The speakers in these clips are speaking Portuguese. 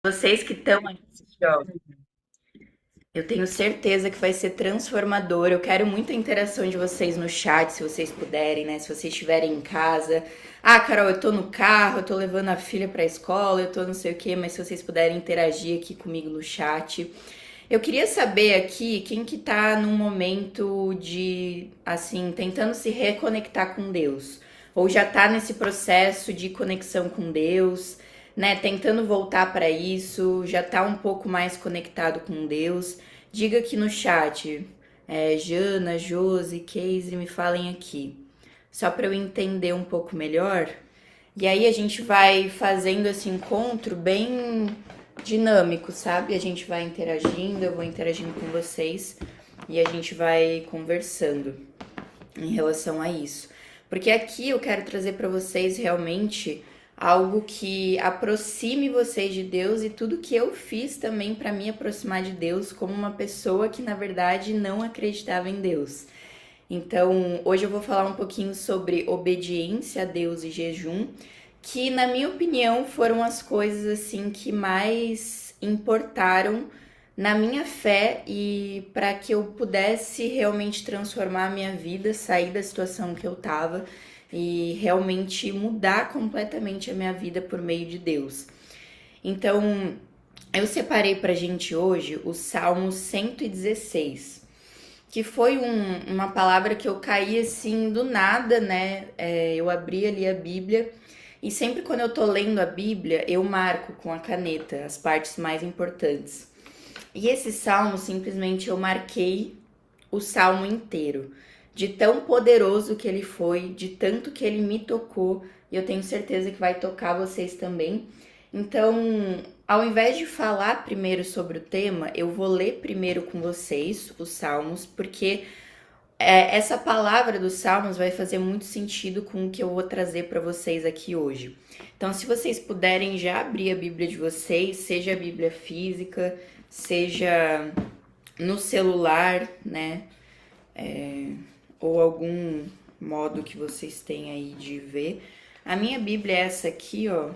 Vocês que estão aqui, ó, eu tenho certeza que vai ser transformador. Eu quero muita interação de vocês no chat, se vocês puderem, né? Se vocês estiverem em casa. Ah, Carol, eu tô no carro, eu tô levando a filha pra escola, eu tô não sei o quê, mas se vocês puderem interagir aqui comigo no chat. Eu queria saber aqui quem que tá num momento de, assim, tentando se reconectar com Deus, ou já tá nesse processo de conexão com Deus, né, tentando voltar para isso, já tá um pouco mais conectado com Deus. Diga aqui no chat, Jana, Josi, Casey, me falem aqui, só para eu entender um pouco melhor. E aí a gente vai fazendo esse encontro bem dinâmico, sabe? A gente vai interagindo, eu vou interagindo com vocês e a gente vai conversando em relação a isso. Porque aqui eu quero trazer para vocês realmente algo que aproxime vocês de Deus e tudo que eu fiz também para me aproximar de Deus como uma pessoa que na verdade não acreditava em Deus. Então, hoje eu vou falar um pouquinho sobre obediência a Deus e jejum, que na minha opinião foram as coisas assim que mais importaram na minha fé e para que eu pudesse realmente transformar a minha vida, sair da situação que eu tava e realmente mudar completamente a minha vida por meio de Deus. Então, eu separei pra gente hoje o Salmo 116, que foi uma palavra que eu caí assim do nada, né? Eu abri ali a Bíblia e sempre quando eu tô lendo a Bíblia, eu marco com a caneta as partes mais importantes. E esse salmo, simplesmente eu marquei o salmo inteiro, de tão poderoso que ele foi, de tanto que ele me tocou, e eu tenho certeza que vai tocar vocês também. Então, ao invés de falar primeiro sobre o tema, eu vou ler primeiro com vocês os salmos, porque essa palavra dos salmos vai fazer muito sentido com o que eu vou trazer para vocês aqui hoje. Então, se vocês puderem já abrir a Bíblia de vocês, seja a Bíblia física, seja no celular, né? Ou algum modo que vocês têm aí de ver. A minha Bíblia é essa aqui, ó.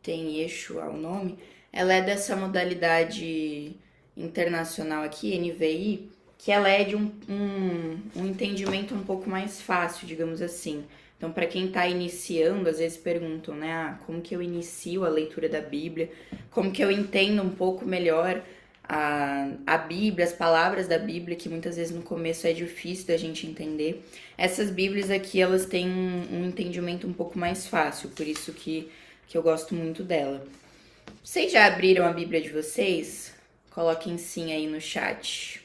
Tem Yeshua o nome. Ela é dessa modalidade internacional aqui, NVI, que ela é de um entendimento um pouco mais fácil, digamos assim. Então, para quem está iniciando, às vezes perguntam, né? Ah, como que eu inicio a leitura da Bíblia? Como que eu entendo um pouco melhor a Bíblia, as palavras da Bíblia, que muitas vezes no começo é difícil da gente entender. Essas Bíblias aqui, elas têm um entendimento um pouco mais fácil, por isso que eu gosto muito dela. Vocês já abriram a Bíblia de vocês? Coloquem sim aí no chat.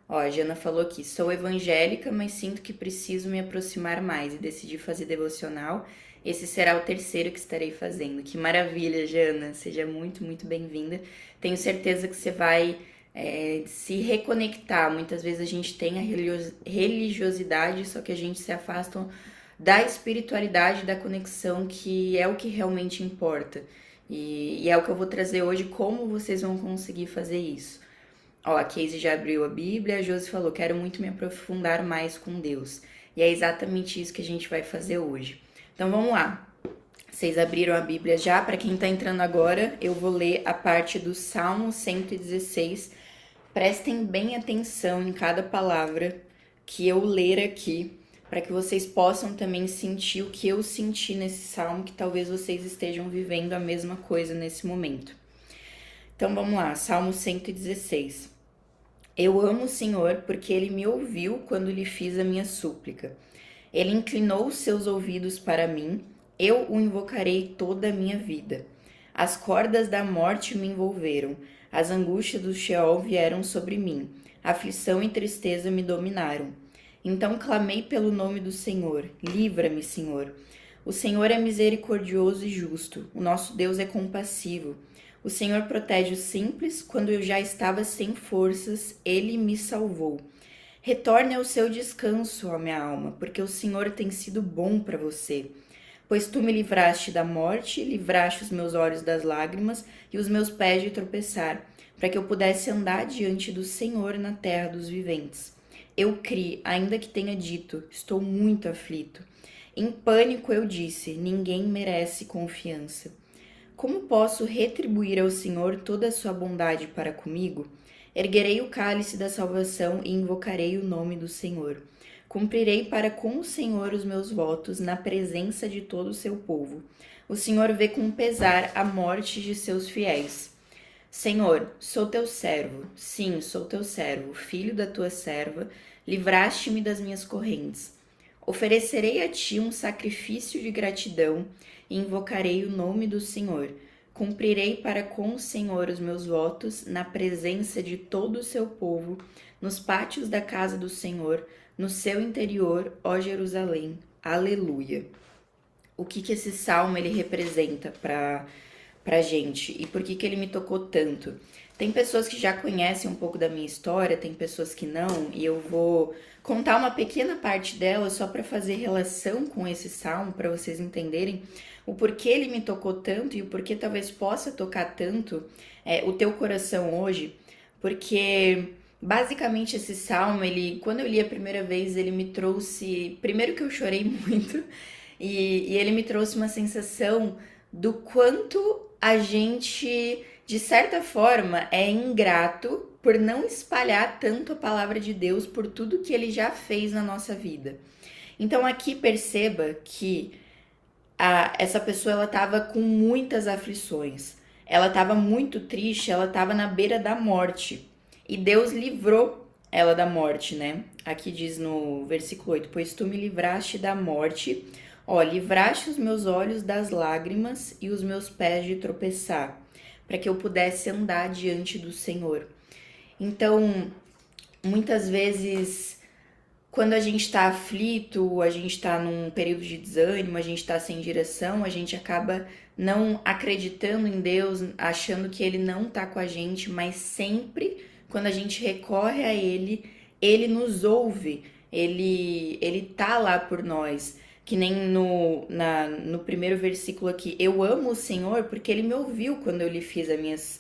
Ó, a Jana falou aqui, sou evangélica, mas sinto que preciso me aproximar mais e decidi fazer devocional. Esse será o terceiro que estarei fazendo. Que maravilha, Jana. Seja muito, muito bem-vinda. Tenho certeza que você vai se reconectar. Muitas vezes a gente tem a religiosidade, só que a gente se afasta da espiritualidade, da conexão, que é o que realmente importa. E é o que eu vou trazer hoje, como vocês vão conseguir fazer isso. Ó, a Casey já abriu a Bíblia, a Josi falou, quero muito me aprofundar mais com Deus. E é exatamente isso que a gente vai fazer hoje. Então vamos lá. Vocês abriram a Bíblia já? Para quem está entrando agora, eu vou ler a parte do Salmo 116. Prestem bem atenção em cada palavra que eu ler aqui, para que vocês possam também sentir o que eu senti nesse salmo, que talvez vocês estejam vivendo a mesma coisa nesse momento. Então vamos lá, Salmo 116. Eu amo o Senhor porque ele me ouviu quando lhe fiz a minha súplica. Ele inclinou os seus ouvidos para mim, eu o invocarei toda a minha vida. As cordas da morte me envolveram, as angústias do Sheol vieram sobre mim, aflição e tristeza me dominaram. Então clamei pelo nome do Senhor, livra-me, Senhor. O Senhor é misericordioso e justo, o nosso Deus é compassivo. O Senhor protege os simples, quando eu já estava sem forças, ele me salvou. Retorne ao seu descanso, ó minha alma, porque o Senhor tem sido bom para você. Pois tu me livraste da morte, livraste os meus olhos das lágrimas e os meus pés de tropeçar, para que eu pudesse andar diante do Senhor na terra dos viventes. Eu criei, ainda que tenha dito, estou muito aflito. Em pânico eu disse, ninguém merece confiança. Como posso retribuir ao Senhor toda a sua bondade para comigo? Erguerei o cálice da salvação e invocarei o nome do Senhor. Cumprirei para com o Senhor os meus votos na presença de todo o seu povo. O Senhor vê com pesar a morte de seus fiéis. Senhor, sou teu servo, sim, sou teu servo, filho da tua serva, livraste-me das minhas correntes. Oferecerei a ti um sacrifício de gratidão e invocarei o nome do Senhor. Cumprirei para com o Senhor os meus votos na presença de todo o seu povo, nos pátios da casa do Senhor, no seu interior, ó Jerusalém. Aleluia. O que esse salmo ele representa pra gente e por que ele me tocou tanto? Tem pessoas que já conhecem um pouco da minha história, tem pessoas que não, e eu vou contar uma pequena parte dela só para fazer relação com esse salmo, para vocês entenderem o porquê ele me tocou tanto e o porquê talvez possa tocar tanto o teu coração hoje, porque basicamente esse salmo, ele, quando eu li a primeira vez, ele me trouxe, primeiro que eu chorei muito, e ele me trouxe uma sensação do quanto a gente, de certa forma, é ingrato por não espalhar tanto a palavra de Deus por tudo que ele já fez na nossa vida. Então aqui perceba que essa pessoa ela estava com muitas aflições, ela estava muito triste, ela estava na beira da morte e Deus livrou ela da morte, né? Aqui diz no versículo 8: Pois tu me livraste da morte, ó, livraste os meus olhos das lágrimas e os meus pés de tropeçar, para que eu pudesse andar diante do Senhor. Então, muitas vezes, quando a gente está aflito, a gente está num período de desânimo, a gente está sem direção, a gente acaba não acreditando em Deus, achando que Ele não está com a gente, mas sempre quando a gente recorre a Ele, Ele nos ouve, Ele tá lá por nós. Que nem no primeiro versículo aqui, eu amo o Senhor porque Ele me ouviu quando eu lhe fiz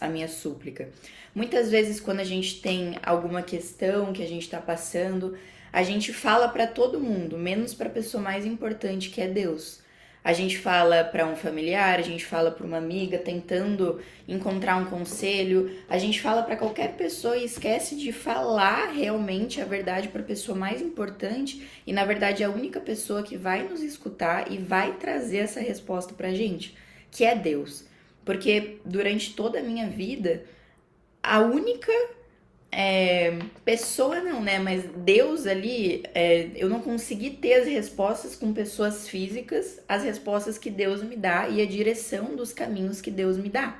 a minha súplica. Muitas vezes quando a gente tem alguma questão que a gente está passando, a gente fala para todo mundo, menos para a pessoa mais importante que é Deus. A gente fala para um familiar, a gente fala para uma amiga tentando encontrar um conselho, a gente fala para qualquer pessoa e esquece de falar realmente a verdade para a pessoa mais importante e na verdade é a única pessoa que vai nos escutar e vai trazer essa resposta pra gente, que é Deus. Porque durante toda a minha vida, a única pessoa não, né? Mas Deus ali, eu não consegui ter as respostas com pessoas físicas, as respostas que Deus me dá e a direção dos caminhos que Deus me dá.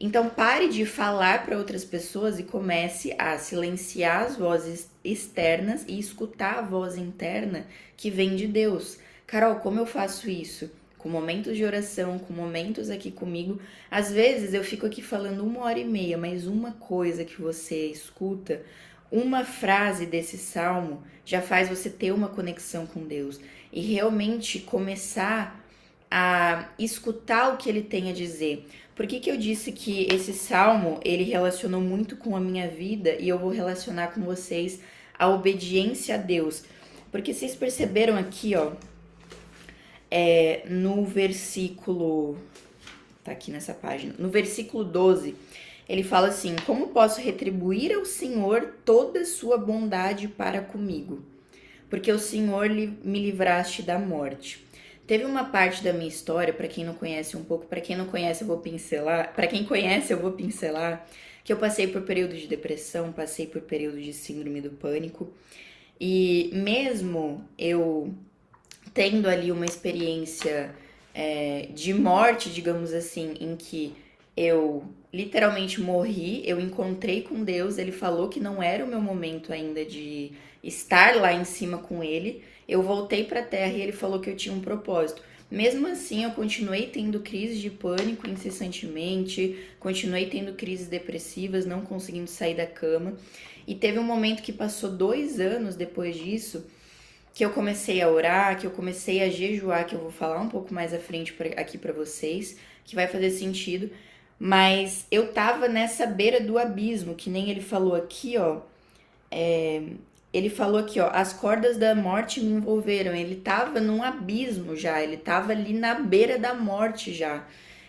Então pare de falar para outras pessoas e comece a silenciar as vozes externas e escutar a voz interna que vem de Deus. Carol, como eu faço isso? Com momentos de oração, com momentos aqui comigo. Às vezes eu fico aqui falando 1h30, mas uma coisa que você escuta, uma frase desse salmo já faz você ter uma conexão com Deus e realmente começar a escutar o que ele tem a dizer. Por que eu disse que esse salmo ele relacionou muito com a minha vida e eu vou relacionar com vocês a obediência a Deus? Porque vocês perceberam aqui, ó, no versículo, tá aqui nessa página, no versículo 12, ele fala assim: como posso retribuir ao Senhor toda a sua bondade para comigo? Porque o Senhor me livraste da morte. Teve uma parte da minha história, para quem não conhece um pouco, para quem não conhece eu vou pincelar, para quem conhece eu vou pincelar, que eu passei por período de depressão, passei por período de síndrome do pânico, e mesmo eu tendo ali uma experiência de morte, digamos assim, em que eu literalmente morri, eu encontrei com Deus, ele falou que não era o meu momento ainda de estar lá em cima com ele, eu voltei para a terra e ele falou que eu tinha um propósito. Mesmo assim, eu continuei tendo crises de pânico incessantemente, continuei tendo crises depressivas, não conseguindo sair da cama. E teve um momento que passou 2 anos depois disso, que eu comecei a orar, que eu comecei a jejuar, que eu vou falar um pouco mais à frente aqui pra vocês, que vai fazer sentido. Mas eu tava nessa beira do abismo, que nem ele falou aqui, ó. Ele falou aqui, ó, as cordas da morte me envolveram. Ele tava num abismo já, ele tava ali na beira da morte já.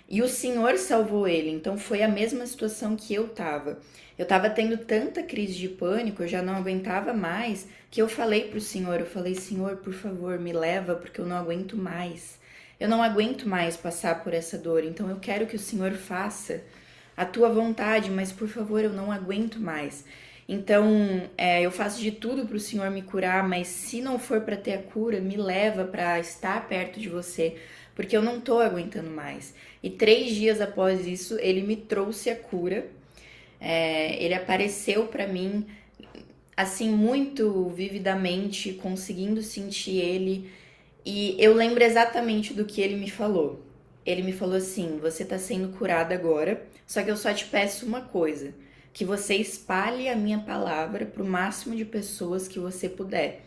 E o Senhor salvou ele. Então foi a mesma situação que eu tava. Eu tava tendo tanta crise de pânico, eu já não aguentava mais, que eu falei pro Senhor, eu falei, Senhor, por favor, me leva, porque eu não aguento mais. Eu não aguento mais passar por essa dor, então eu quero que o Senhor faça a tua vontade, mas por favor, eu não aguento mais. Então, eu faço de tudo para o Senhor me curar, mas se não for para ter a cura, me leva para estar perto de você, porque eu não tô aguentando mais. E 3 dias após isso, ele me trouxe a cura. Ele apareceu para mim assim muito vividamente, conseguindo sentir ele. E eu lembro exatamente do que ele me falou. Ele me falou assim: você tá sendo curada agora, só que eu só te peço uma coisa, que você espalhe a minha palavra para o máximo de pessoas que você puder,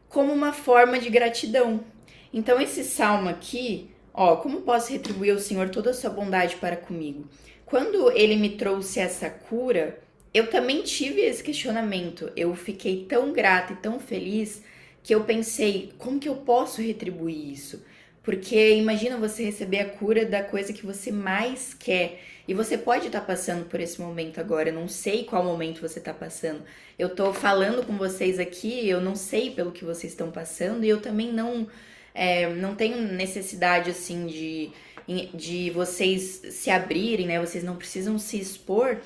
como uma forma de gratidão. Então esse salmo aqui, ó, como posso retribuir ao Senhor toda a sua bondade para comigo? Quando ele me trouxe essa cura, eu também tive esse questionamento. Eu fiquei tão grata e tão feliz que eu pensei, como que eu posso retribuir isso? Porque imagina você receber a cura da coisa que você mais quer. E você pode estar passando por esse momento agora. Eu não sei qual momento você está passando. Eu tô falando com vocês aqui, eu não sei pelo que vocês estão passando, e eu também não tenho necessidade assim de vocês se abrirem, né? Vocês não precisam se expor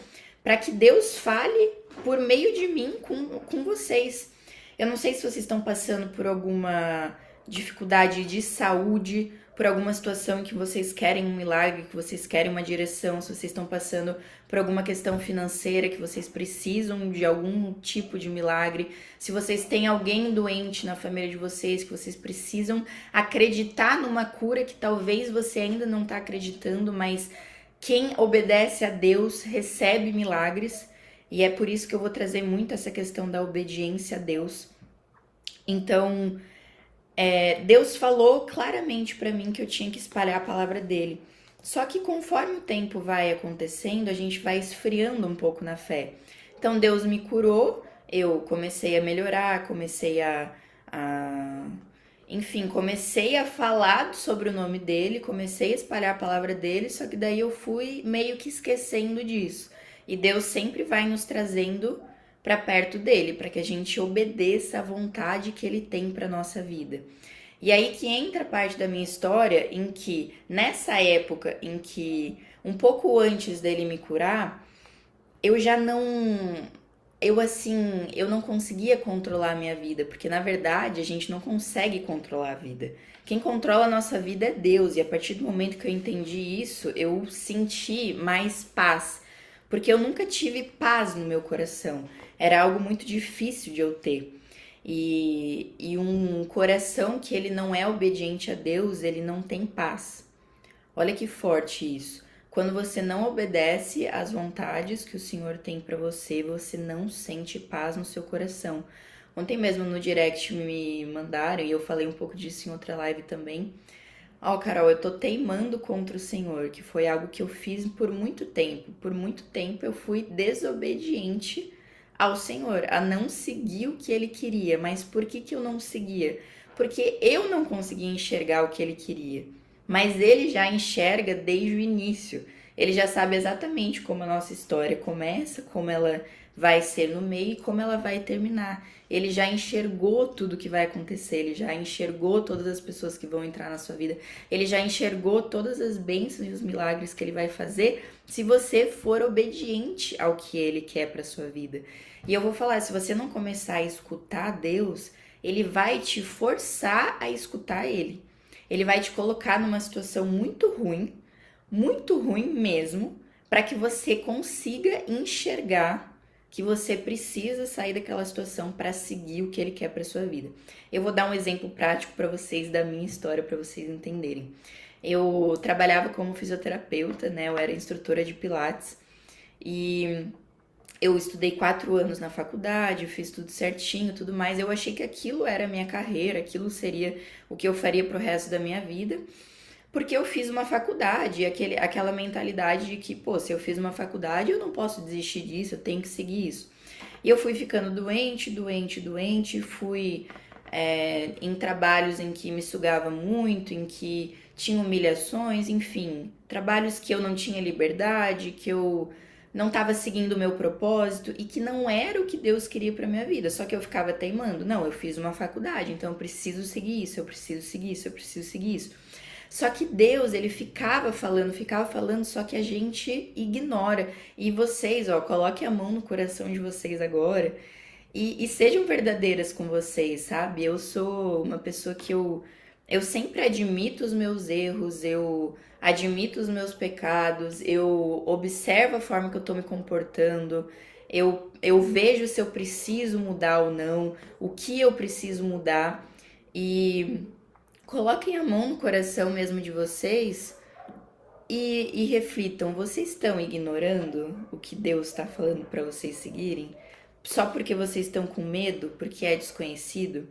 para que Deus fale por meio de mim com vocês. Eu não sei se vocês estão passando por alguma dificuldade de saúde, por alguma situação em que vocês querem um milagre, que vocês querem uma direção, se vocês estão passando por alguma questão financeira, que vocês precisam de algum tipo de milagre, se vocês têm alguém doente na família de vocês, que vocês precisam acreditar numa cura que talvez você ainda não está acreditando, mas quem obedece a Deus recebe milagres. E é por isso que eu vou trazer muito essa questão da obediência a Deus. Então, Deus falou claramente para mim que eu tinha que espalhar a palavra dele. Só que conforme o tempo vai acontecendo, a gente vai esfriando um pouco na fé. Então Deus me curou, eu comecei a melhorar, enfim, comecei a falar sobre o nome dele, comecei a espalhar a palavra dele, só que daí eu fui meio que esquecendo disso. E Deus sempre vai nos trazendo para perto dele, para que a gente obedeça à vontade que ele tem para nossa vida. E aí que entra a parte da minha história em que nessa época em que um pouco antes dele me curar, eu já não eu não conseguia controlar a minha vida, porque na verdade a gente não consegue controlar a vida. Quem controla a nossa vida é Deus, e a partir do momento que eu entendi isso, eu senti mais paz, porque eu nunca tive paz no meu coração. Era algo muito difícil de eu ter. E um coração que ele não é obediente a Deus, ele não tem paz. Olha que forte isso. Quando você não obedece às vontades que o Senhor tem pra você, você não sente paz no seu coração. Ontem mesmo no direct me mandaram, e eu falei um pouco disso em outra live também. Ó, Carol, eu tô teimando contra o Senhor, que foi algo que eu fiz por muito tempo. Por muito tempo eu fui desobediente ao Senhor, a não seguir o que ele queria. Mas por que eu não seguia? Porque eu não conseguia enxergar o que ele queria. Mas ele já enxerga desde o início. Ele já sabe exatamente como a nossa história começa, como ela vai ser no meio e como ela vai terminar. Ele já enxergou tudo que vai acontecer, ele já enxergou todas as pessoas que vão entrar na sua vida, ele já enxergou todas as bênçãos e os milagres que ele vai fazer se você for obediente ao que ele quer para sua vida. E eu vou falar, se você não começar a escutar Deus, ele vai te forçar a escutar ele. Ele vai te colocar numa situação muito ruim mesmo, para que você consiga enxergar que você precisa sair daquela situação para seguir o que ele quer para sua vida. Eu vou dar um exemplo prático para vocês da minha história para vocês entenderem. Eu trabalhava como fisioterapeuta, né? Eu era instrutora de pilates e eu estudei 4 anos na faculdade, fiz tudo certinho, tudo mais. Eu achei que aquilo era a minha carreira, aquilo seria o que eu faria pro resto da minha vida. Porque eu fiz uma faculdade, aquela mentalidade de que, pô, se eu fiz uma faculdade, eu não posso desistir disso, eu tenho que seguir isso. E eu fui ficando doente, fui em trabalhos em que me sugava muito, em que tinha humilhações, enfim, trabalhos que eu não tinha liberdade, que eu não estava seguindo o meu propósito e que não era o que Deus queria para minha vida. Só que eu ficava teimando. Não, eu fiz uma faculdade, então eu preciso seguir isso, eu preciso seguir isso, eu preciso seguir isso. Só que Deus, ele ficava falando, só que a gente ignora. E vocês, ó, coloquem a mão no coração de vocês agora e sejam verdadeiras com vocês, sabe? Eu sou uma pessoa que eu sempre admito os meus erros, eu admito os meus pecados, eu observo a forma que eu tô me comportando, eu vejo se eu preciso mudar ou não, o que eu preciso mudar. E coloquem a mão no coração mesmo de vocês e reflitam: vocês estão ignorando o que Deus está falando para vocês seguirem? Só porque vocês estão com medo, porque é desconhecido?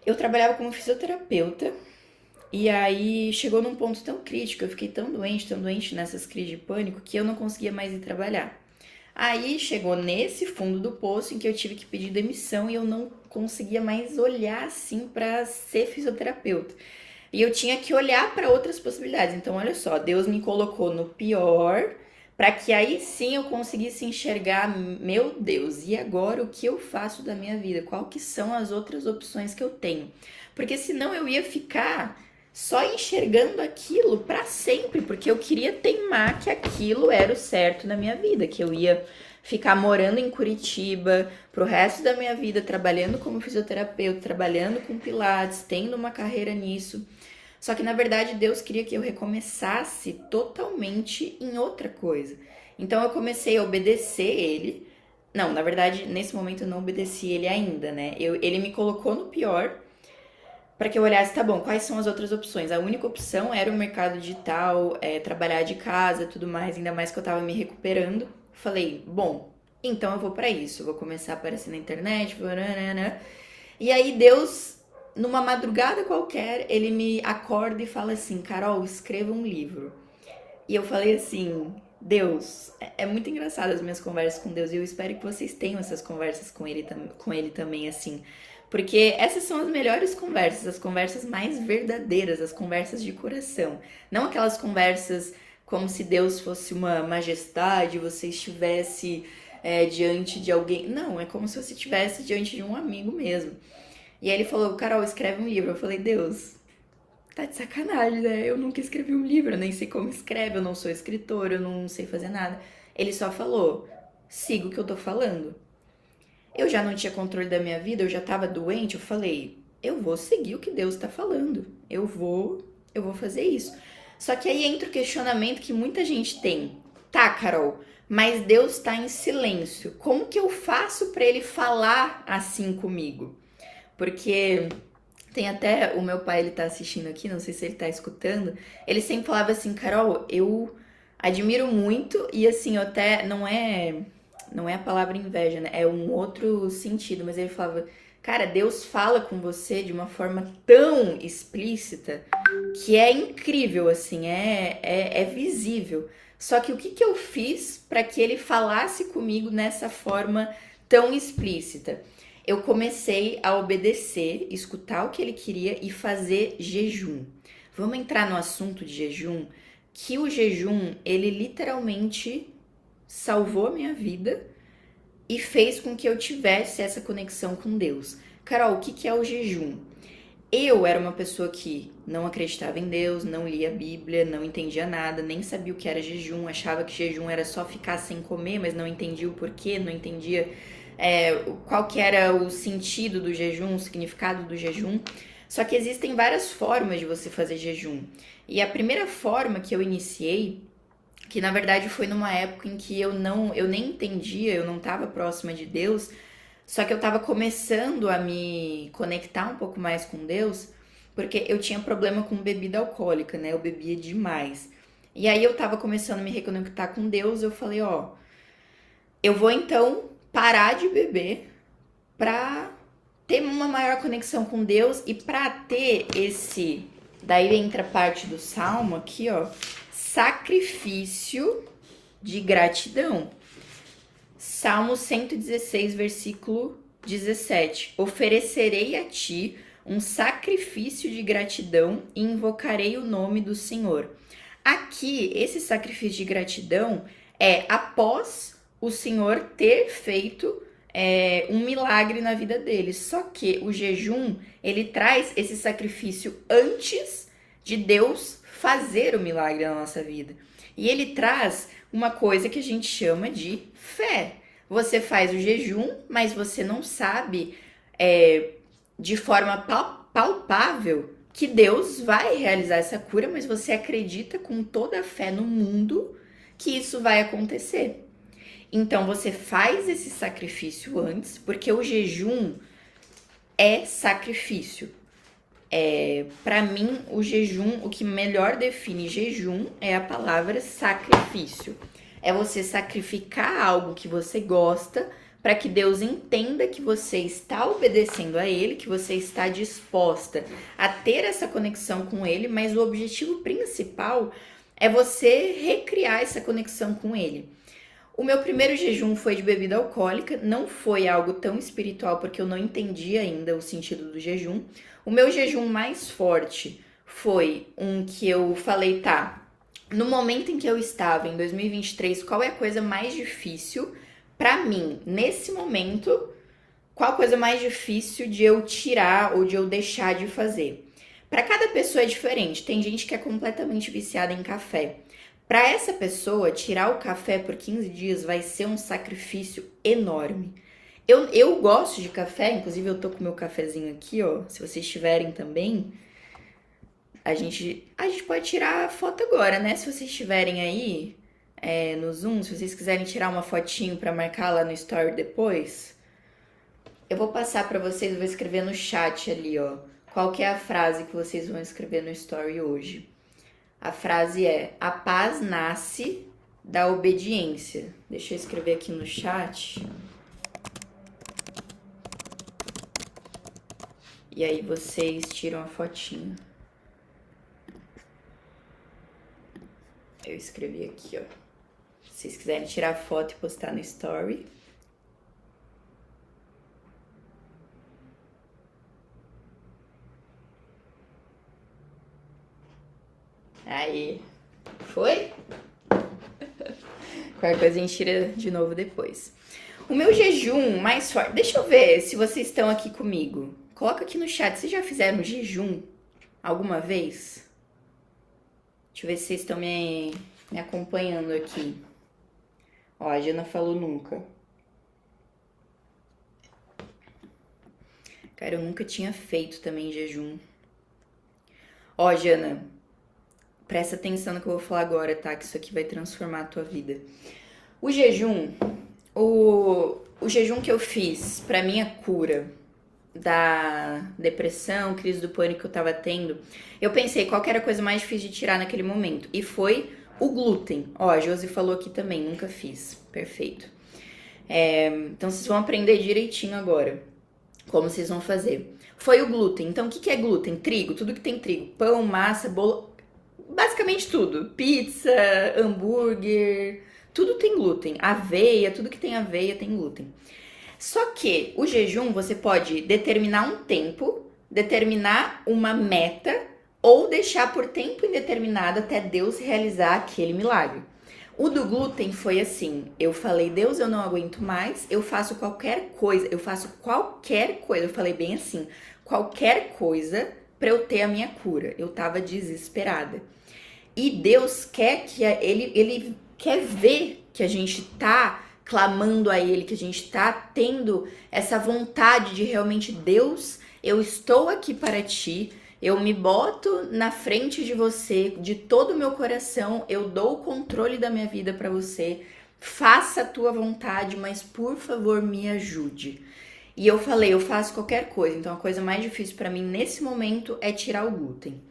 Eu trabalhava como fisioterapeuta e aí chegou num ponto tão crítico, eu fiquei tão doente nessas crises de pânico que eu não conseguia mais ir trabalhar. Aí chegou nesse fundo do poço em que eu tive que pedir demissão e eu não conseguia mais olhar assim para ser fisioterapeuta. E eu tinha que olhar para outras possibilidades. Então, olha só, Deus me colocou no pior para que aí sim eu conseguisse enxergar, meu Deus, e agora o que eu faço da minha vida? Qual que são as outras opções que eu tenho? Porque senão eu ia ficar só enxergando aquilo para sempre, porque eu queria teimar que aquilo era o certo na minha vida, que eu ia ficar morando em Curitiba pro resto da minha vida, trabalhando como fisioterapeuta, trabalhando com pilates, tendo uma carreira nisso. Só que na verdade Deus queria que eu recomeçasse totalmente em outra coisa. Então eu comecei a obedecer ele. Não, na verdade, nesse momento eu não obedeci ele ainda, né? Ele me colocou no pior para que eu olhasse, tá bom, quais são as outras opções? A única opção era o mercado digital, trabalhar de casa, tudo mais, ainda mais que eu tava me recuperando. Falei, bom, então eu vou para isso, vou começar a aparecer na internet, né? E aí Deus, numa madrugada qualquer, ele me acorda e fala assim: Carol, escreva um livro. E eu falei assim: Deus, é muito engraçado as minhas conversas com Deus e eu espero que vocês tenham essas conversas com ele também, assim. Porque essas são as melhores conversas, as conversas mais verdadeiras, as conversas de coração. Não aquelas conversas como se Deus fosse uma majestade, você estivesse diante de alguém. Não, é como se você estivesse diante de um amigo mesmo. E aí ele falou: Carol, escreve um livro. Eu falei: Deus, tá de sacanagem, né? Eu nunca escrevi um livro, eu nem sei como escreve, eu não sou escritor, eu não sei fazer nada. Ele só falou: siga o que eu tô falando. Eu já não tinha controle da minha vida, eu já tava doente, eu falei: eu vou seguir o que Deus tá falando. Eu vou fazer isso. Só que aí entra o questionamento que muita gente tem. Tá, Carol, mas Deus tá em silêncio. Como que eu faço para ele falar assim comigo? Porque tem até o meu pai, ele tá assistindo aqui, não sei se ele tá escutando. Ele sempre falava assim: Carol, eu admiro muito e assim, eu até não é a palavra inveja, né? É um outro sentido, mas ele falava: cara, Deus fala com você de uma forma tão explícita que é incrível, assim, é visível. Só que o que que eu fiz para que ele falasse comigo nessa forma tão explícita? Eu comecei a obedecer, escutar o que ele queria e fazer jejum. Vamos entrar no assunto de jejum, que o jejum, ele literalmente salvou a minha vida e fez com que eu tivesse essa conexão com Deus. Carol, o que que é o jejum? Eu era uma pessoa que não acreditava em Deus, não lia a Bíblia, não entendia nada, nem sabia o que era jejum, achava que jejum era só ficar sem comer, mas não entendia o porquê, não entendia qual que era o sentido do jejum, o significado do jejum. Só que existem várias formas de você fazer jejum. E a primeira forma que eu iniciei, que na verdade foi numa época em que eu nem entendia, eu não estava próxima de Deus, só que eu estava começando a me conectar um pouco mais com Deus, porque eu tinha problema com bebida alcoólica, né? Eu bebia demais. E aí eu tava começando a me reconectar com Deus, eu falei: ó, eu vou então parar de beber pra ter uma maior conexão com Deus e pra ter esse. Daí entra a parte do salmo aqui, ó. Sacrifício de gratidão. Salmo 116, versículo 17. Oferecerei a ti um sacrifício de gratidão e invocarei o nome do Senhor. Aqui, esse sacrifício de gratidão é após o Senhor ter feito um milagre na vida dele. Só que o jejum, ele traz esse sacrifício antes de Deus fazer o milagre na nossa vida. E ele traz uma coisa que a gente chama de fé. Você faz o jejum, mas você não sabe de forma palpável que Deus vai realizar essa cura, mas você acredita com toda a fé no mundo que isso vai acontecer. Então você faz esse sacrifício antes, porque o jejum é sacrifício. Para mim, o jejum, o que melhor define jejum é a palavra sacrifício. É você sacrificar algo que você gosta para que Deus entenda que você está obedecendo a Ele, que você está disposta a ter essa conexão com Ele, mas o objetivo principal é você recriar essa conexão com Ele. O meu primeiro jejum foi de bebida alcoólica, não foi algo tão espiritual porque eu não entendi ainda o sentido do jejum. O meu jejum mais forte foi um que eu falei, tá, no momento em que eu estava, em 2023, qual é a coisa mais difícil pra mim, nesse momento, qual a coisa mais difícil de eu tirar ou de eu deixar de fazer? Para cada pessoa é diferente, tem gente que é completamente viciada em café. Para essa pessoa, tirar o café por 15 dias vai ser um sacrifício enorme. Eu gosto de café, inclusive eu tô com meu cafezinho aqui, ó. Se vocês tiverem também, a gente pode tirar a foto agora, né? Se vocês estiverem aí no Zoom, se vocês quiserem tirar uma fotinho pra marcar lá no story depois, eu vou passar pra vocês, eu vou escrever no chat ali, ó. Qual que é a frase que vocês vão escrever no story hoje? A frase é: a paz nasce da obediência. Deixa eu escrever aqui no chat. E aí vocês tiram a fotinho. Eu escrevi aqui, ó. Se vocês quiserem tirar a foto e postar no story. Aí. Foi? Qualquer coisa a gente tira de novo depois. O meu jejum mais forte... Deixa eu ver se vocês estão aqui comigo. Coloca aqui no chat. Vocês já fizeram jejum alguma vez? Deixa eu ver se vocês estão me acompanhando aqui. Ó, a Jana falou nunca. Cara, eu nunca tinha feito também jejum. Ó, Jana, presta atenção no que eu vou falar agora, tá? Que isso aqui vai transformar a tua vida. O jejum, o jejum que eu fiz pra minha cura da depressão, crise do pânico que eu tava tendo, eu pensei qual que era a coisa mais difícil de tirar naquele momento. E foi o glúten. Ó, a Josi falou aqui também, nunca fiz. Perfeito. Então vocês vão aprender direitinho agora como vocês vão fazer. Foi o glúten. Então o que é glúten? Trigo, tudo que tem trigo. Pão, massa, bolo, basicamente tudo. Pizza, hambúrguer, tudo tem glúten. Aveia, tudo que tem aveia tem glúten. Só que o jejum você pode determinar um tempo, determinar uma meta ou deixar por tempo indeterminado até Deus realizar aquele milagre. O do glúten foi assim, eu falei, Deus, eu não aguento mais, eu faço qualquer coisa, eu falei bem assim, qualquer coisa para eu ter a minha cura. Eu tava desesperada. E Deus quer que ele quer ver que a gente tá clamando a Ele, que a gente tá tendo essa vontade de realmente, Deus, eu estou aqui para Ti, eu me boto na frente de você, de todo o meu coração, eu dou o controle da minha vida para você, faça a Tua vontade, mas por favor me ajude. E eu falei, eu faço qualquer coisa, então a coisa mais difícil para mim nesse momento é tirar o glúten.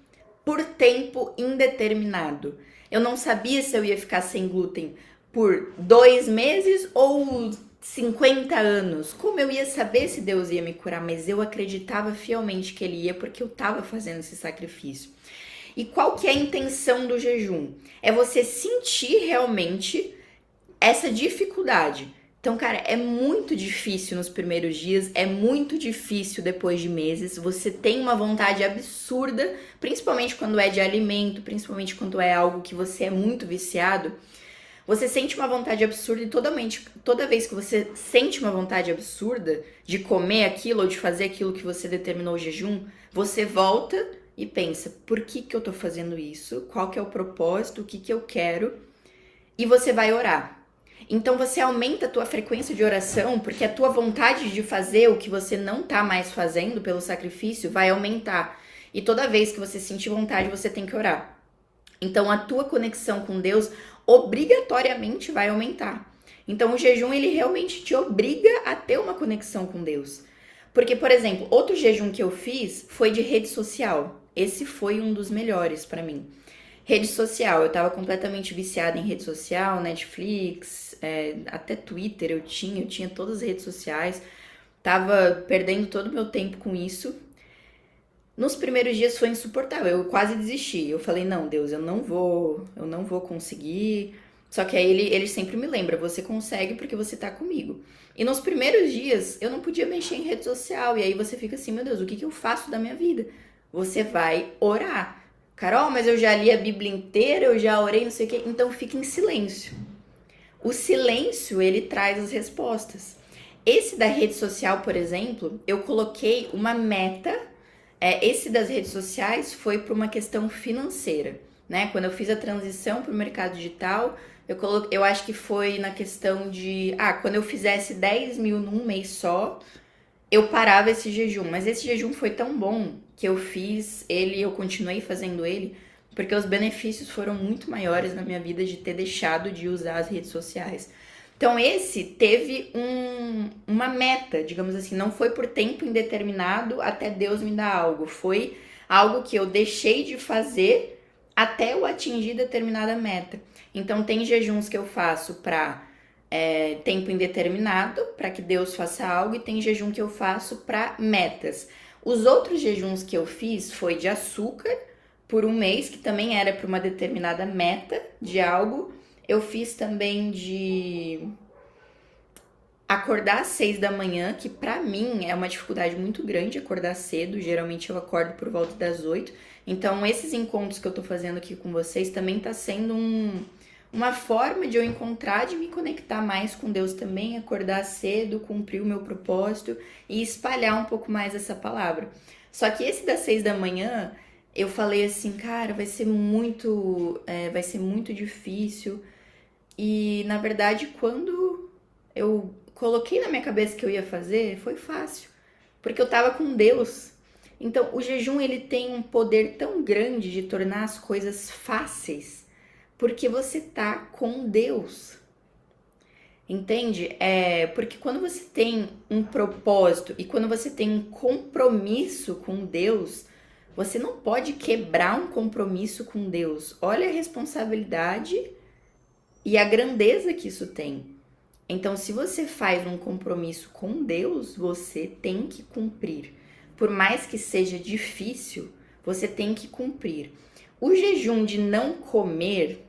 Por tempo indeterminado. Eu não sabia se eu ia ficar sem glúten por 2 meses ou 50 anos. Como eu ia saber se Deus ia me curar? Mas eu acreditava fielmente que Ele ia, porque eu estava fazendo esse sacrifício. E qual que é a intenção do jejum? É você sentir realmente essa dificuldade. Então, cara, é muito difícil nos primeiros dias, é muito difícil depois de meses. Você tem uma vontade absurda, principalmente quando é de alimento, principalmente quando é algo que você é muito viciado. Você sente uma vontade absurda e toda vez que você sente uma vontade absurda de comer aquilo ou de fazer aquilo que você determinou o jejum, você volta e pensa, por que que eu tô fazendo isso? Qual que é o propósito? O que que eu quero? E você vai orar. Então você aumenta a tua frequência de oração, porque a tua vontade de fazer o que você não tá mais fazendo pelo sacrifício vai aumentar. E toda vez que você sentir vontade, você tem que orar. Então a tua conexão com Deus obrigatoriamente vai aumentar. Então o jejum ele realmente te obriga a ter uma conexão com Deus. Porque, por exemplo, outro jejum que eu fiz foi de rede social. Esse foi um dos melhores pra mim. Rede social, eu tava completamente viciada em rede social, Netflix, até Twitter eu tinha todas as redes sociais, tava perdendo todo o meu tempo com isso. Nos primeiros dias foi insuportável, eu quase desisti. Eu falei, não, Deus, eu não vou conseguir. Só que aí ele sempre me lembra, você consegue porque você tá comigo. E nos primeiros dias eu não podia mexer em rede social, e aí você fica assim, meu Deus, o que que eu faço da minha vida? Você vai orar. Carol, mas eu já li a Bíblia inteira, eu já orei, não sei o quê. Então fica em silêncio. O silêncio, ele traz as respostas. Esse da rede social, por exemplo, eu coloquei uma meta. Esse das redes sociais foi por uma questão financeira, né? Quando eu fiz a transição para o mercado digital, eu acho que foi na questão de, quando eu fizesse 10 mil num mês só, eu parava esse jejum. Mas esse jejum foi tão bom que eu fiz ele, eu continuei fazendo ele, porque os benefícios foram muito maiores na minha vida de ter deixado de usar as redes sociais. Então esse teve uma meta, digamos assim, não foi por tempo indeterminado até Deus me dar algo, foi algo que eu deixei de fazer até eu atingir determinada meta. Então tem jejuns que eu faço para tempo indeterminado, para que Deus faça algo, e tem jejum que eu faço para metas. Os outros jejuns que eu fiz foi de açúcar por um mês, que também era para uma determinada meta de algo. Eu fiz também de acordar às 6 da manhã, que pra mim é uma dificuldade muito grande acordar cedo. Geralmente eu acordo por volta das 8. Então esses encontros que eu tô fazendo aqui com vocês também tá sendo uma forma de eu encontrar, de me conectar mais com Deus também, acordar cedo, cumprir o meu propósito e espalhar um pouco mais essa palavra. Só que esse das 6 da manhã, eu falei assim, cara, vai ser muito difícil. E na verdade, quando eu coloquei na minha cabeça que eu ia fazer, foi fácil, porque eu tava com Deus. Então, o jejum ele tem um poder tão grande de tornar as coisas fáceis, porque você tá com Deus. Entende? Porque quando você tem um propósito e quando você tem um compromisso com Deus, você não pode quebrar um compromisso com Deus. Olha a responsabilidade e a grandeza que isso tem. Então, se você faz um compromisso com Deus, você tem que cumprir. Por mais que seja difícil, você tem que cumprir. O jejum de não comer,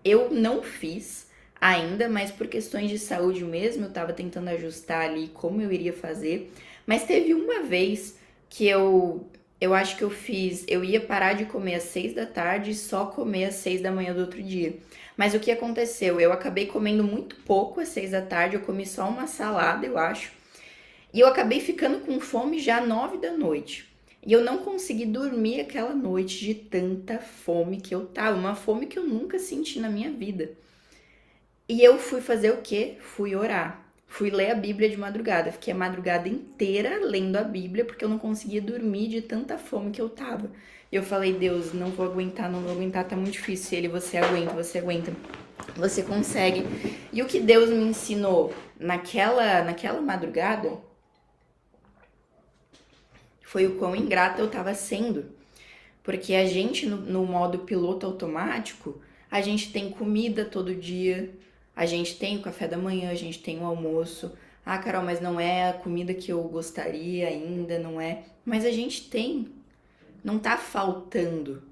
eu não fiz ainda, mas por questões de saúde mesmo, eu tava tentando ajustar ali como eu iria fazer. Mas teve uma vez que eu acho que eu ia parar de comer às 6 da tarde e só comer às 6 da manhã do outro dia. Mas o que aconteceu? Eu acabei comendo muito pouco às 6 da tarde, eu comi só uma salada, eu acho. E eu acabei ficando com fome já às 9 da noite. E eu não consegui dormir aquela noite de tanta fome que eu tava, uma fome que eu nunca senti na minha vida. E eu fui fazer o quê? Fui orar. Fui ler a Bíblia de madrugada. Fiquei a madrugada inteira lendo a Bíblia porque eu não conseguia dormir de tanta fome que eu tava. E eu falei, Deus, não vou aguentar, não vou aguentar, tá muito difícil. Ele, você aguenta, você consegue. E o que Deus me ensinou naquela madrugada foi o quão ingrata eu tava sendo. Porque a gente, no modo piloto automático, a gente tem comida todo dia, a gente tem o café da manhã, a gente tem o almoço. Ah, Carol, mas não é a comida que eu gostaria ainda, não é? Mas a gente tem, não tá faltando.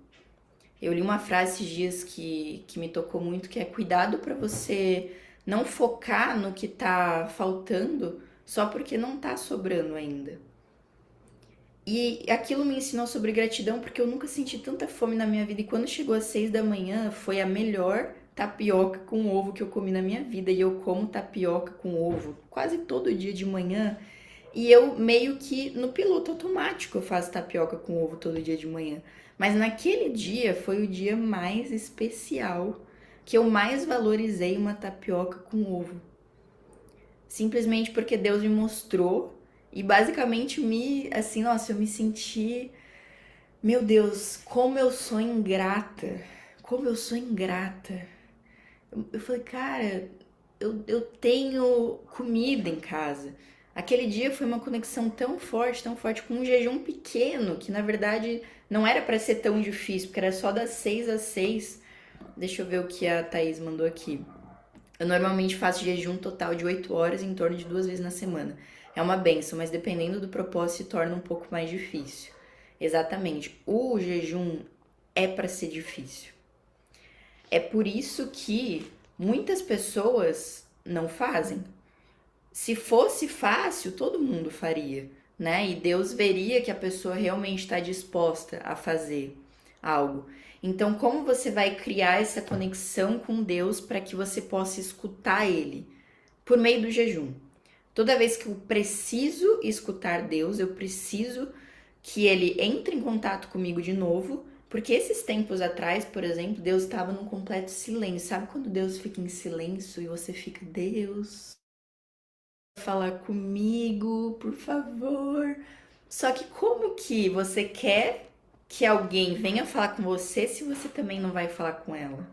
Eu li uma frase esses dias que me tocou muito, que é cuidado para você Não focar no que tá faltando só porque não tá sobrando ainda. E aquilo me ensinou sobre gratidão porque eu nunca senti tanta fome na minha vida. E quando chegou às 6 da manhã, foi a melhor tapioca com ovo que eu comi na minha vida. E eu como tapioca com ovo quase todo dia de manhã. E eu meio que no piloto automático eu faço tapioca com ovo todo dia de manhã. Mas naquele dia foi o dia mais especial que eu mais valorizei uma tapioca com ovo. Simplesmente porque Deus me mostrou e basicamente assim, nossa, eu me senti, meu Deus, como eu sou ingrata. Como eu sou ingrata. Eu falei, cara, eu tenho comida em casa. Aquele dia foi uma conexão tão forte, com um jejum pequeno, que na verdade não era para ser tão difícil, porque era só das 6 às 6. Deixa eu ver o que a Thaís mandou aqui. Eu normalmente faço jejum total de 8 horas, em torno de 2 vezes na semana. É uma benção, mas dependendo do propósito se torna um pouco mais difícil. Exatamente. O jejum é para ser difícil. É por isso que muitas pessoas não fazem. Se fosse fácil, todo mundo faria, né? E Deus veria que a pessoa realmente está disposta a fazer algo. Então, como você vai criar essa conexão com Deus para que você possa escutar Ele? Por meio do jejum. Toda vez que eu preciso escutar Deus, eu preciso que Ele entre em contato comigo de novo, porque esses tempos atrás, por exemplo, Deus estava num completo silêncio. Sabe quando Deus fica em silêncio e você fica, Deus, falar comigo, por favor. Só que como que você quer que alguém venha falar com você se você também não vai falar com ela?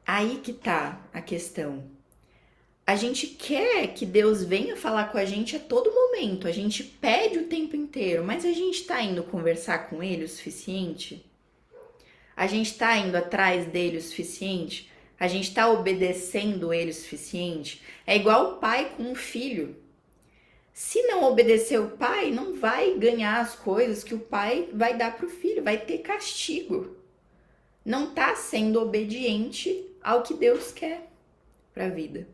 Aí que tá a questão. A gente quer que Deus venha falar com a gente a todo momento, a gente pede o tempo inteiro, mas a gente tá indo conversar com ele o suficiente? A gente tá indo atrás dele o suficiente? A gente tá obedecendo ele o suficiente? É igual o pai com o filho. Se não obedecer o pai, não vai ganhar as coisas que o pai vai dar pro filho, vai ter castigo. Não tá sendo obediente ao que Deus quer pra vida.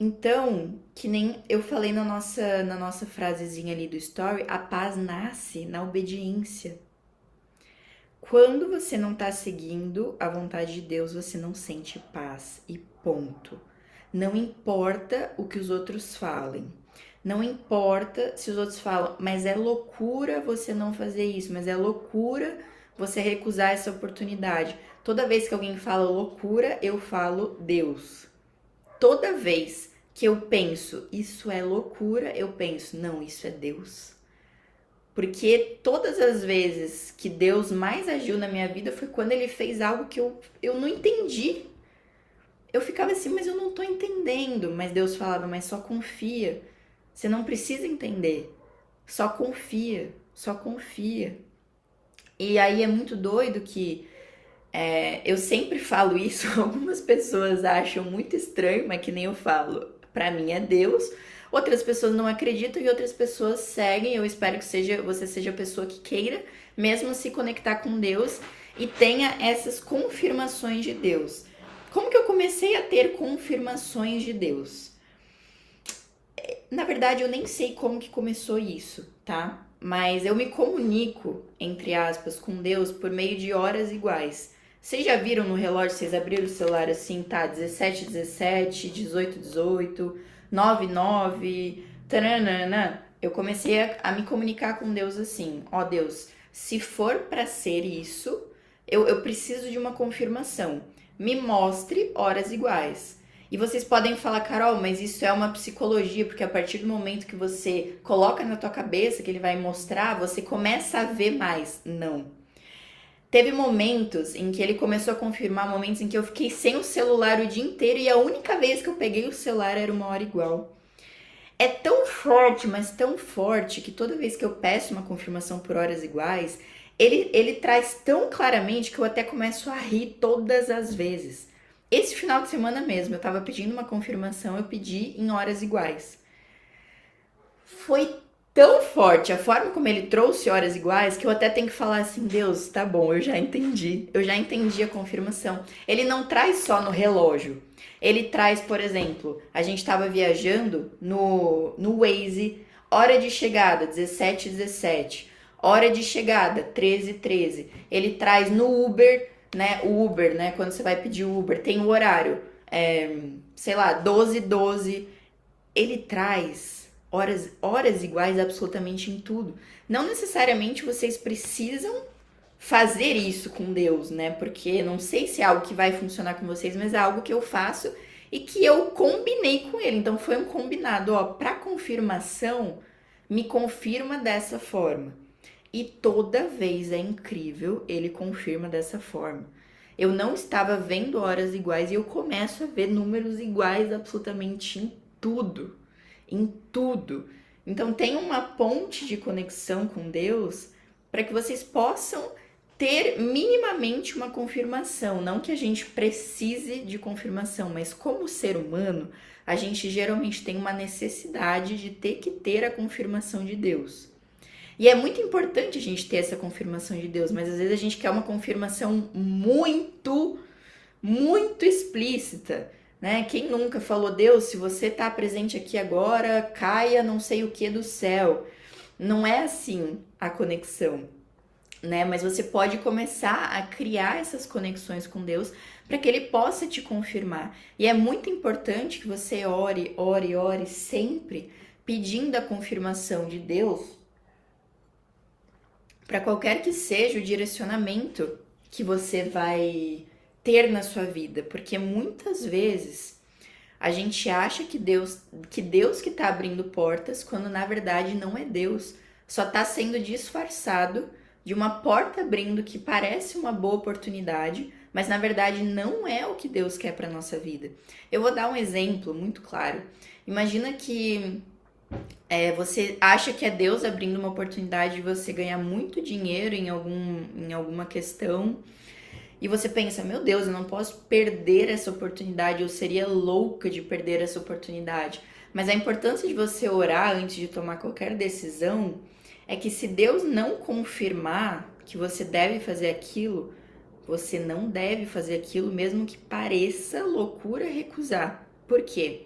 Então, que nem eu falei na nossa frasezinha ali do story, a paz nasce na obediência. Quando você não tá seguindo a vontade de Deus, você não sente paz e ponto. Não importa o que os outros falem. Não importa se os outros falam, mas é loucura você não fazer isso, mas é loucura você recusar essa oportunidade. Toda vez que alguém fala loucura, eu falo Deus. Toda vez que eu penso, isso é loucura, eu penso, não, isso é Deus. Porque todas as vezes que Deus mais agiu na minha vida foi quando ele fez algo que eu não entendi. Eu ficava assim, mas eu não tô entendendo. Mas Deus falava, mas só confia. Você não precisa entender. Só confia, só confia. E aí é muito doido que eu sempre falo isso, algumas pessoas acham muito estranho, mas que nem eu falo, pra mim é Deus. Outras pessoas não acreditam e outras pessoas seguem. Eu espero que você seja a pessoa que queira mesmo se conectar com Deus e tenha essas confirmações de Deus. Como que eu comecei a ter confirmações de Deus? Na verdade, eu nem sei como que começou isso, tá? Mas eu me comunico, entre aspas, com Deus por meio de horas iguais. Vocês já viram no relógio, vocês abriram o celular assim, tá? 17, 17, 18, 18, 9, 9, taranana. Eu comecei a me comunicar com Deus assim: ó Deus, se for pra ser isso, eu preciso de uma confirmação. Me mostre horas iguais. E vocês podem falar, Carol, mas isso é uma psicologia, porque a partir do momento que você coloca na tua cabeça que ele vai mostrar, você começa a ver mais. Não. Teve momentos em que ele começou a confirmar, momentos em que eu fiquei sem o celular o dia inteiro e a única vez que eu peguei o celular era uma hora igual. É tão forte, mas tão forte, que toda vez que eu peço uma confirmação por horas iguais, ele traz tão claramente que eu até começo a rir todas as vezes. Esse final de semana mesmo, eu tava pedindo uma confirmação, eu pedi em horas iguais. Foi tão forte a forma como ele trouxe horas iguais que eu até tenho que falar assim, Deus, tá bom, eu já entendi a confirmação. Ele não traz só no relógio, ele traz, por exemplo, a gente estava viajando no Waze, hora de chegada 17h17, hora de chegada 13h13. Ele traz no Uber, né, o Uber, né, quando você vai pedir Uber, tem o horário, sei lá, 12h12. Ele traz horas iguais absolutamente em tudo. Não necessariamente vocês precisam fazer isso com Deus, né? Porque não sei se é algo que vai funcionar com vocês, mas é algo que eu faço e que eu combinei com ele. Então foi um combinado, ó, para confirmação, me confirma dessa forma. E toda vez é incrível, ele confirma dessa forma. Eu não estava vendo horas iguais e eu começo a ver números iguais absolutamente em tudo, em tudo. Então tem uma ponte de conexão com Deus para que vocês possam ter minimamente uma confirmação, não que a gente precise de confirmação, mas como ser humano, a gente geralmente tem uma necessidade de ter que ter a confirmação de Deus. E é muito importante a gente ter essa confirmação de Deus, mas às vezes a gente quer uma confirmação muito explícita, né? Quem nunca falou, Deus, se você tá presente aqui agora, caia não sei o que do céu. Não é assim a conexão, né? Mas você pode começar a criar essas conexões com Deus para que ele possa te confirmar. E é muito importante que você ore, ore, ore sempre pedindo a confirmação de Deus para qualquer que seja o direcionamento que você vai ter na sua vida, porque muitas vezes a gente acha que Deus que está abrindo portas, quando na verdade não é Deus, só está sendo disfarçado de uma porta abrindo que parece uma boa oportunidade, mas na verdade não é o que Deus quer para nossa vida. Eu vou dar um exemplo muito claro. Imagina que você acha que é Deus abrindo uma oportunidade de você ganhar muito dinheiro em alguma questão. E você pensa, meu Deus, eu não posso perder essa oportunidade, eu seria louca de perder essa oportunidade. Mas a importância de você orar antes de tomar qualquer decisão é que se Deus não confirmar que você deve fazer aquilo, você não deve fazer aquilo, mesmo que pareça loucura recusar. Por quê?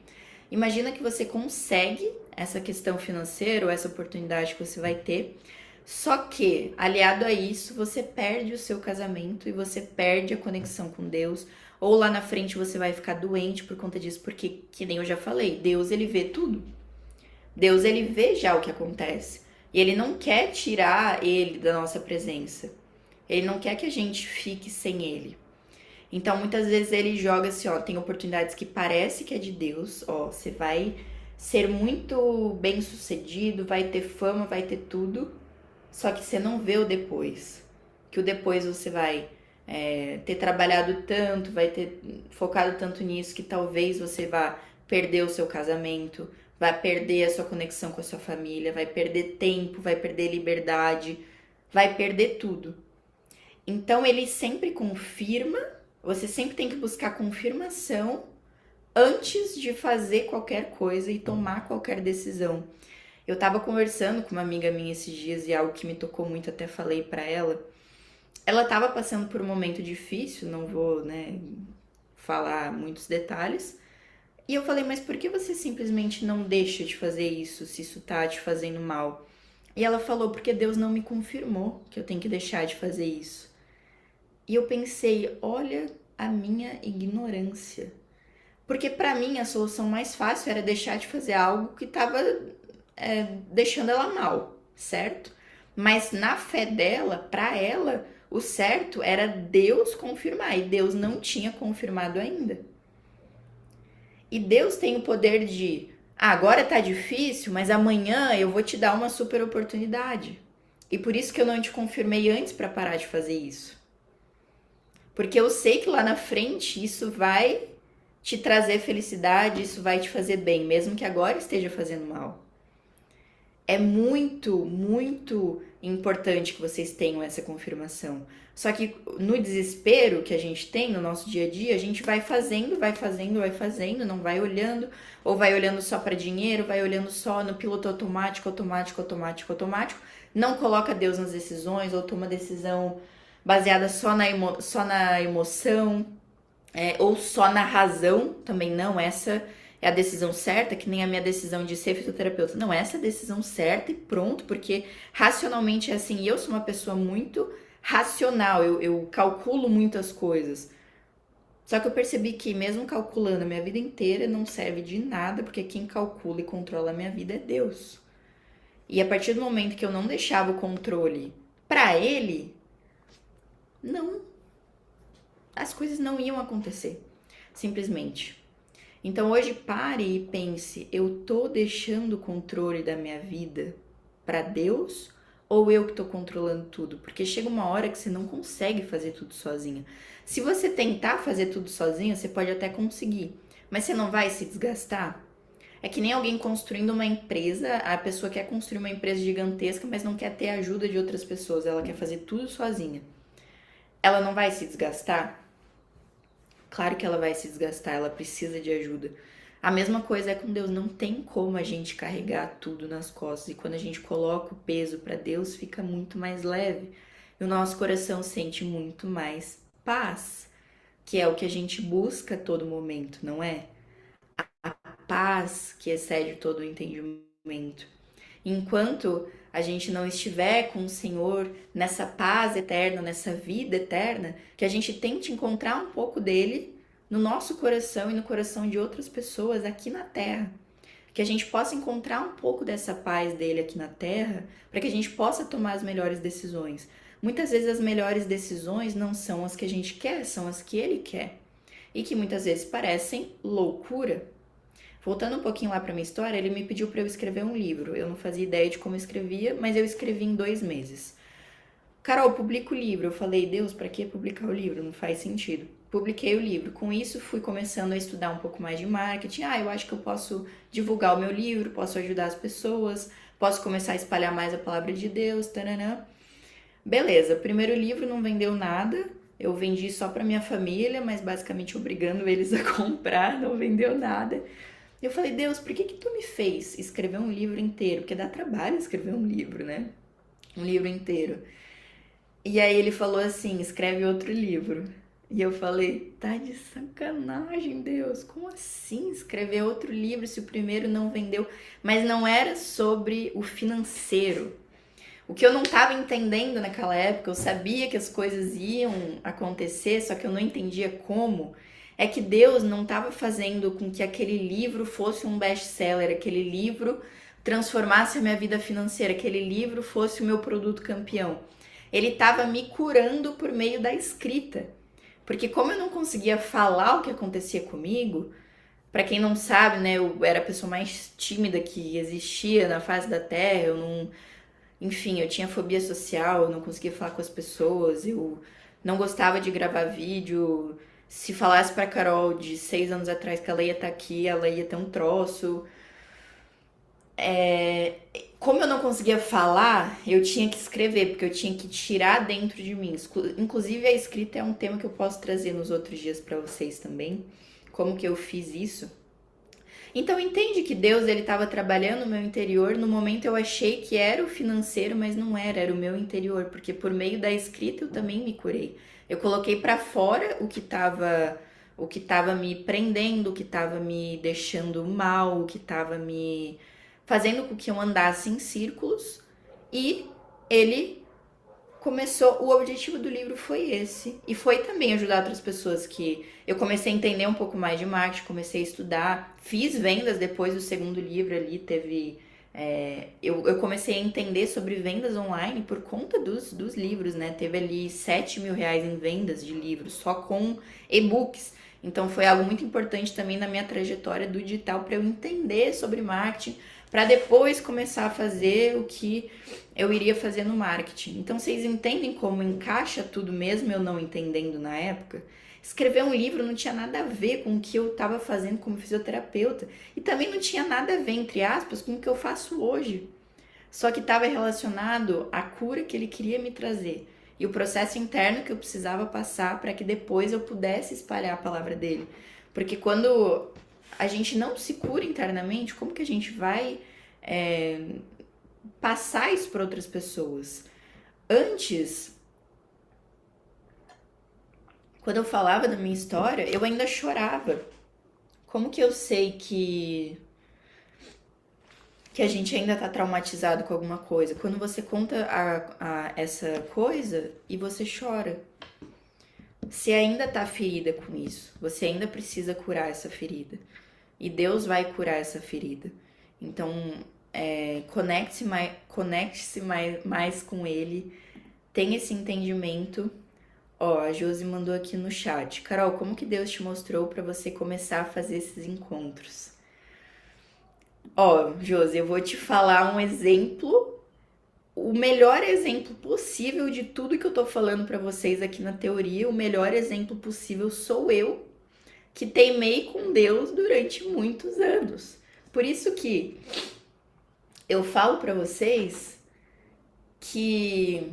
Imagina que você consegue essa questão financeira ou essa oportunidade que você vai ter, só que, aliado a isso, você perde o seu casamento e você perde a conexão com Deus, ou lá na frente você vai ficar doente por conta disso, porque, que nem eu já falei, Deus ele vê tudo. Deus ele vê já o que acontece. E ele não quer tirar ele da nossa presença. Ele não quer que a gente fique sem ele. Então, muitas vezes ele joga assim, ó, tem oportunidades que parece que é de Deus, ó, você vai ser muito bem sucedido, vai ter fama, vai ter tudo, só que você não vê o depois. Que o depois você vai ter trabalhado tanto, vai ter focado tanto nisso, que talvez você vá perder o seu casamento, vai perder a sua conexão com a sua família, vai perder tempo, vai perder liberdade, vai perder tudo. Então ele sempre confirma, você sempre tem que buscar confirmação antes de fazer qualquer coisa e tomar qualquer decisão. Eu tava conversando com uma amiga minha esses dias e algo que me tocou muito, até falei pra ela. Ela tava passando por um momento difícil, não vou, né, falar muitos detalhes. E eu falei, mas por que você simplesmente não deixa de fazer isso, se isso tá te fazendo mal? E ela falou, porque Deus não me confirmou que eu tenho que deixar de fazer isso. E eu pensei, olha a minha ignorância. Porque pra mim a solução mais fácil era deixar de fazer algo que tava deixando ela mal, certo? Mas na fé dela, pra ela, o certo era Deus confirmar. E Deus não tinha confirmado ainda. E Deus tem o poder de, agora tá difícil, mas amanhã eu vou te dar uma super oportunidade. E por isso que eu não te confirmei antes pra parar de fazer isso. Porque eu sei que lá na frente isso vai te trazer felicidade, isso vai te fazer bem, mesmo que agora esteja fazendo mal. É muito, muito importante que vocês tenham essa confirmação. Só que no desespero que a gente tem no nosso dia a dia, a gente vai fazendo, vai fazendo, vai fazendo, não vai olhando, ou vai olhando só para dinheiro, vai olhando só no piloto automático, automático, automático, automático, não coloca Deus nas decisões, ou toma decisão baseada só na emoção, ou só na razão, também não, essa é a decisão certa, que nem a minha decisão de ser fisioterapeuta. Não, essa é a decisão certa e pronto, porque racionalmente é assim. E eu sou uma pessoa muito racional, eu calculo muitas coisas. Só que eu percebi que mesmo calculando a minha vida inteira não serve de nada, porque quem calcula e controla a minha vida é Deus. E a partir do momento que eu não deixava o controle para ele, não, as coisas não iam acontecer, simplesmente. Então hoje pare e pense, eu tô deixando o controle da minha vida para Deus ou eu que tô controlando tudo? Porque chega uma hora que você não consegue fazer tudo sozinha. Se você tentar fazer tudo sozinho, você pode até conseguir, mas você não vai se desgastar? É que nem alguém construindo uma empresa, a pessoa quer construir uma empresa gigantesca, mas não quer ter a ajuda de outras pessoas, ela quer fazer tudo sozinha. Ela não vai se desgastar? Claro que ela vai se desgastar, ela precisa de ajuda. A mesma coisa é com Deus, não tem como a gente carregar tudo nas costas. E quando a gente coloca o peso para Deus, fica muito mais leve. E o nosso coração sente muito mais paz, que é o que a gente busca a todo momento, não é? A paz que excede todo o entendimento. Enquanto a gente não estiver com o Senhor nessa paz eterna, nessa vida eterna, que a gente tente encontrar um pouco dele no nosso coração e no coração de outras pessoas aqui na terra. Que a gente possa encontrar um pouco dessa paz dele aqui na terra, para que a gente possa tomar as melhores decisões. Muitas vezes as melhores decisões não são as que a gente quer, são as que ele quer. E que muitas vezes parecem loucura. Voltando um pouquinho lá para minha história, ele me pediu para eu escrever um livro. Eu não fazia ideia de como eu escrevia, mas eu escrevi em 2 meses. Carol, publica o livro. Eu falei, Deus, para que publicar o livro? Não faz sentido. Publiquei o livro. Com isso, fui começando a estudar um pouco mais de marketing. Eu acho que eu posso divulgar o meu livro, posso ajudar as pessoas, posso começar a espalhar mais a palavra de Deus, taranã. Beleza, o primeiro livro não vendeu nada. Eu vendi só para minha família, mas basicamente obrigando eles a comprar, não vendeu nada. Eu falei, Deus, por que que tu me fez escrever um livro inteiro? Porque dá trabalho escrever um livro, né? Um livro inteiro. E aí ele falou assim, escreve outro livro. E eu falei, tá de sacanagem, Deus, como assim escrever outro livro se o primeiro não vendeu? Mas não era sobre o financeiro. O que eu não estava entendendo naquela época, eu sabia que as coisas iam acontecer, só que eu não entendia como. É que Deus não estava fazendo com que aquele livro fosse um best-seller, aquele livro transformasse a minha vida financeira, aquele livro fosse o meu produto campeão. Ele estava me curando por meio da escrita. Porque como eu não conseguia falar o que acontecia comigo, para quem não sabe, né, eu era a pessoa mais tímida que existia na face da Terra, eu não, enfim, eu tinha fobia social, eu não conseguia falar com as pessoas, eu não gostava de gravar vídeo. Se falasse pra Carol de 6 anos atrás que ela ia estar aqui, ela ia ter um troço. Como eu não conseguia falar, eu tinha que escrever, porque eu tinha que tirar dentro de mim. Inclusive, a escrita é um tema que eu posso trazer nos outros dias pra vocês também. Como que eu fiz isso. Então entende que Deus ele estava trabalhando no meu interior. No momento eu achei que era o financeiro, mas não era, era o meu interior, porque por meio da escrita eu também me curei. Eu coloquei para fora o que estava me prendendo, o que estava me deixando mal, o que estava me fazendo com que eu andasse em círculos, e ele começou, o objetivo do livro foi esse. E foi também ajudar outras pessoas que eu comecei a entender um pouco mais de marketing, comecei a estudar, fiz vendas depois do segundo livro ali, teve. Eu comecei a entender sobre vendas online por conta dos livros, né? Teve ali 7 mil reais em vendas de livros, só com e-books. Então foi algo muito importante também na minha trajetória do digital para eu entender sobre marketing, para depois começar a fazer o que eu iria fazer no marketing. Então vocês entendem como encaixa tudo mesmo eu não entendendo na época? Escrever um livro não tinha nada a ver com o que eu estava fazendo como fisioterapeuta e também não tinha nada a ver, entre aspas, com o que eu faço hoje. só que estava relacionado à cura que ele queria me trazer e o processo interno que eu precisava passar para que depois eu pudesse espalhar a palavra dele. Porque quando a gente não se cura internamente, como que a gente vai é, passar isso para outras pessoas? Antes, quando eu falava da minha história, eu ainda chorava. Como que eu sei que a gente ainda tá traumatizado com alguma coisa? Quando você conta essa coisa e você chora. Você ainda tá ferida com isso. Você ainda precisa curar essa ferida. E Deus vai curar essa ferida. Então, conecte-se mais com Ele. Tenha esse entendimento. Ó, a Josi mandou aqui no chat. Carol, como que Deus te mostrou para você começar a fazer esses encontros? Ó, Josi, eu vou te falar um exemplo, o melhor exemplo possível de tudo que eu tô falando para vocês aqui na teoria. O melhor exemplo possível sou eu, que teimei com Deus durante muitos anos. Por isso que eu falo para vocês que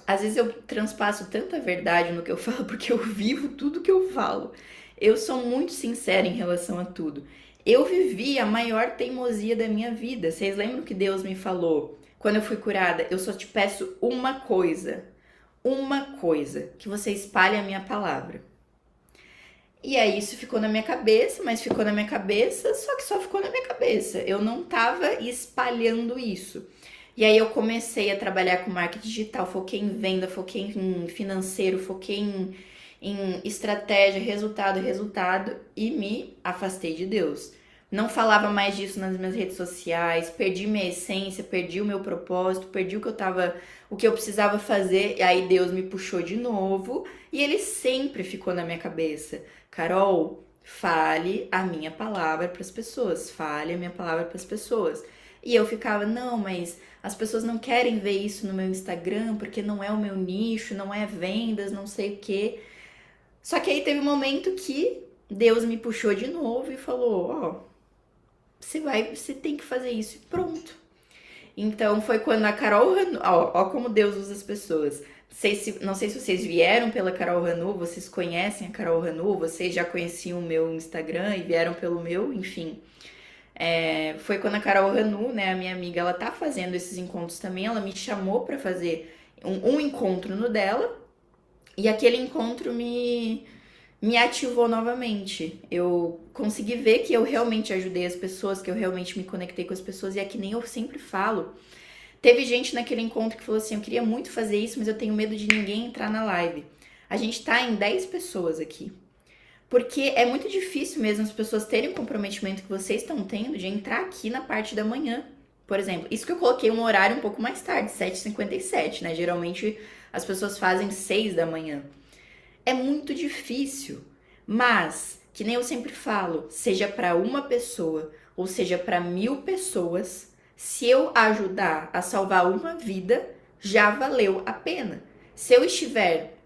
às vezes eu transpasso tanta verdade no que eu falo porque eu vivo tudo que eu falo. Eu sou muito sincera em relação a tudo. Eu vivi a maior teimosia da minha vida. Vocês lembram que Deus me falou quando eu fui curada? Eu só te peço uma coisa, que você espalhe a minha palavra. E aí isso ficou na minha cabeça, mas ficou na minha cabeça, só que só ficou na minha cabeça. Eu não tava espalhando isso. E aí eu comecei a trabalhar com marketing digital, foquei em venda, foquei em financeiro, foquei em estratégia, resultado e me afastei de Deus. Não falava mais disso nas minhas redes sociais, perdi minha essência, perdi o meu propósito, perdi o que eu precisava fazer, e aí Deus me puxou de novo, e ele sempre ficou na minha cabeça. Carol, fale a minha palavra para as pessoas, fale a minha palavra para as pessoas. E eu ficava, não, mas as pessoas não querem ver isso no meu Instagram porque não é o meu nicho, não é vendas, não sei o quê. Só que aí teve um momento que Deus me puxou de novo e falou: ó, você tem que fazer isso e pronto. Então foi quando a Carol Ranu, ó como Deus usa as pessoas. Não sei se vocês vieram pela Carol Ranu, vocês conhecem a Carol Ranu, vocês já conheciam o meu Instagram e vieram pelo meu, enfim. Foi quando a Carol Ranu, né, a minha amiga, ela tá fazendo esses encontros também, ela me chamou para fazer um encontro no dela, e aquele encontro me ativou novamente. Eu consegui ver que eu realmente ajudei as pessoas, que eu realmente me conectei com as pessoas, e é que nem eu sempre falo. Teve gente naquele encontro que falou assim: eu queria muito fazer isso, mas eu tenho medo de ninguém entrar na live. A gente tá em 10 pessoas aqui. Porque é muito difícil mesmo as pessoas terem o comprometimento que vocês estão tendo de entrar aqui na parte da manhã. Por exemplo, isso que eu coloquei um horário um pouco mais tarde, 7h57, né? Geralmente as pessoas fazem 6 da manhã. É muito difícil, mas, que nem eu sempre falo, seja para uma pessoa ou seja para 1000 pessoas, se eu ajudar a salvar uma vida, já valeu a pena. Se eu estiver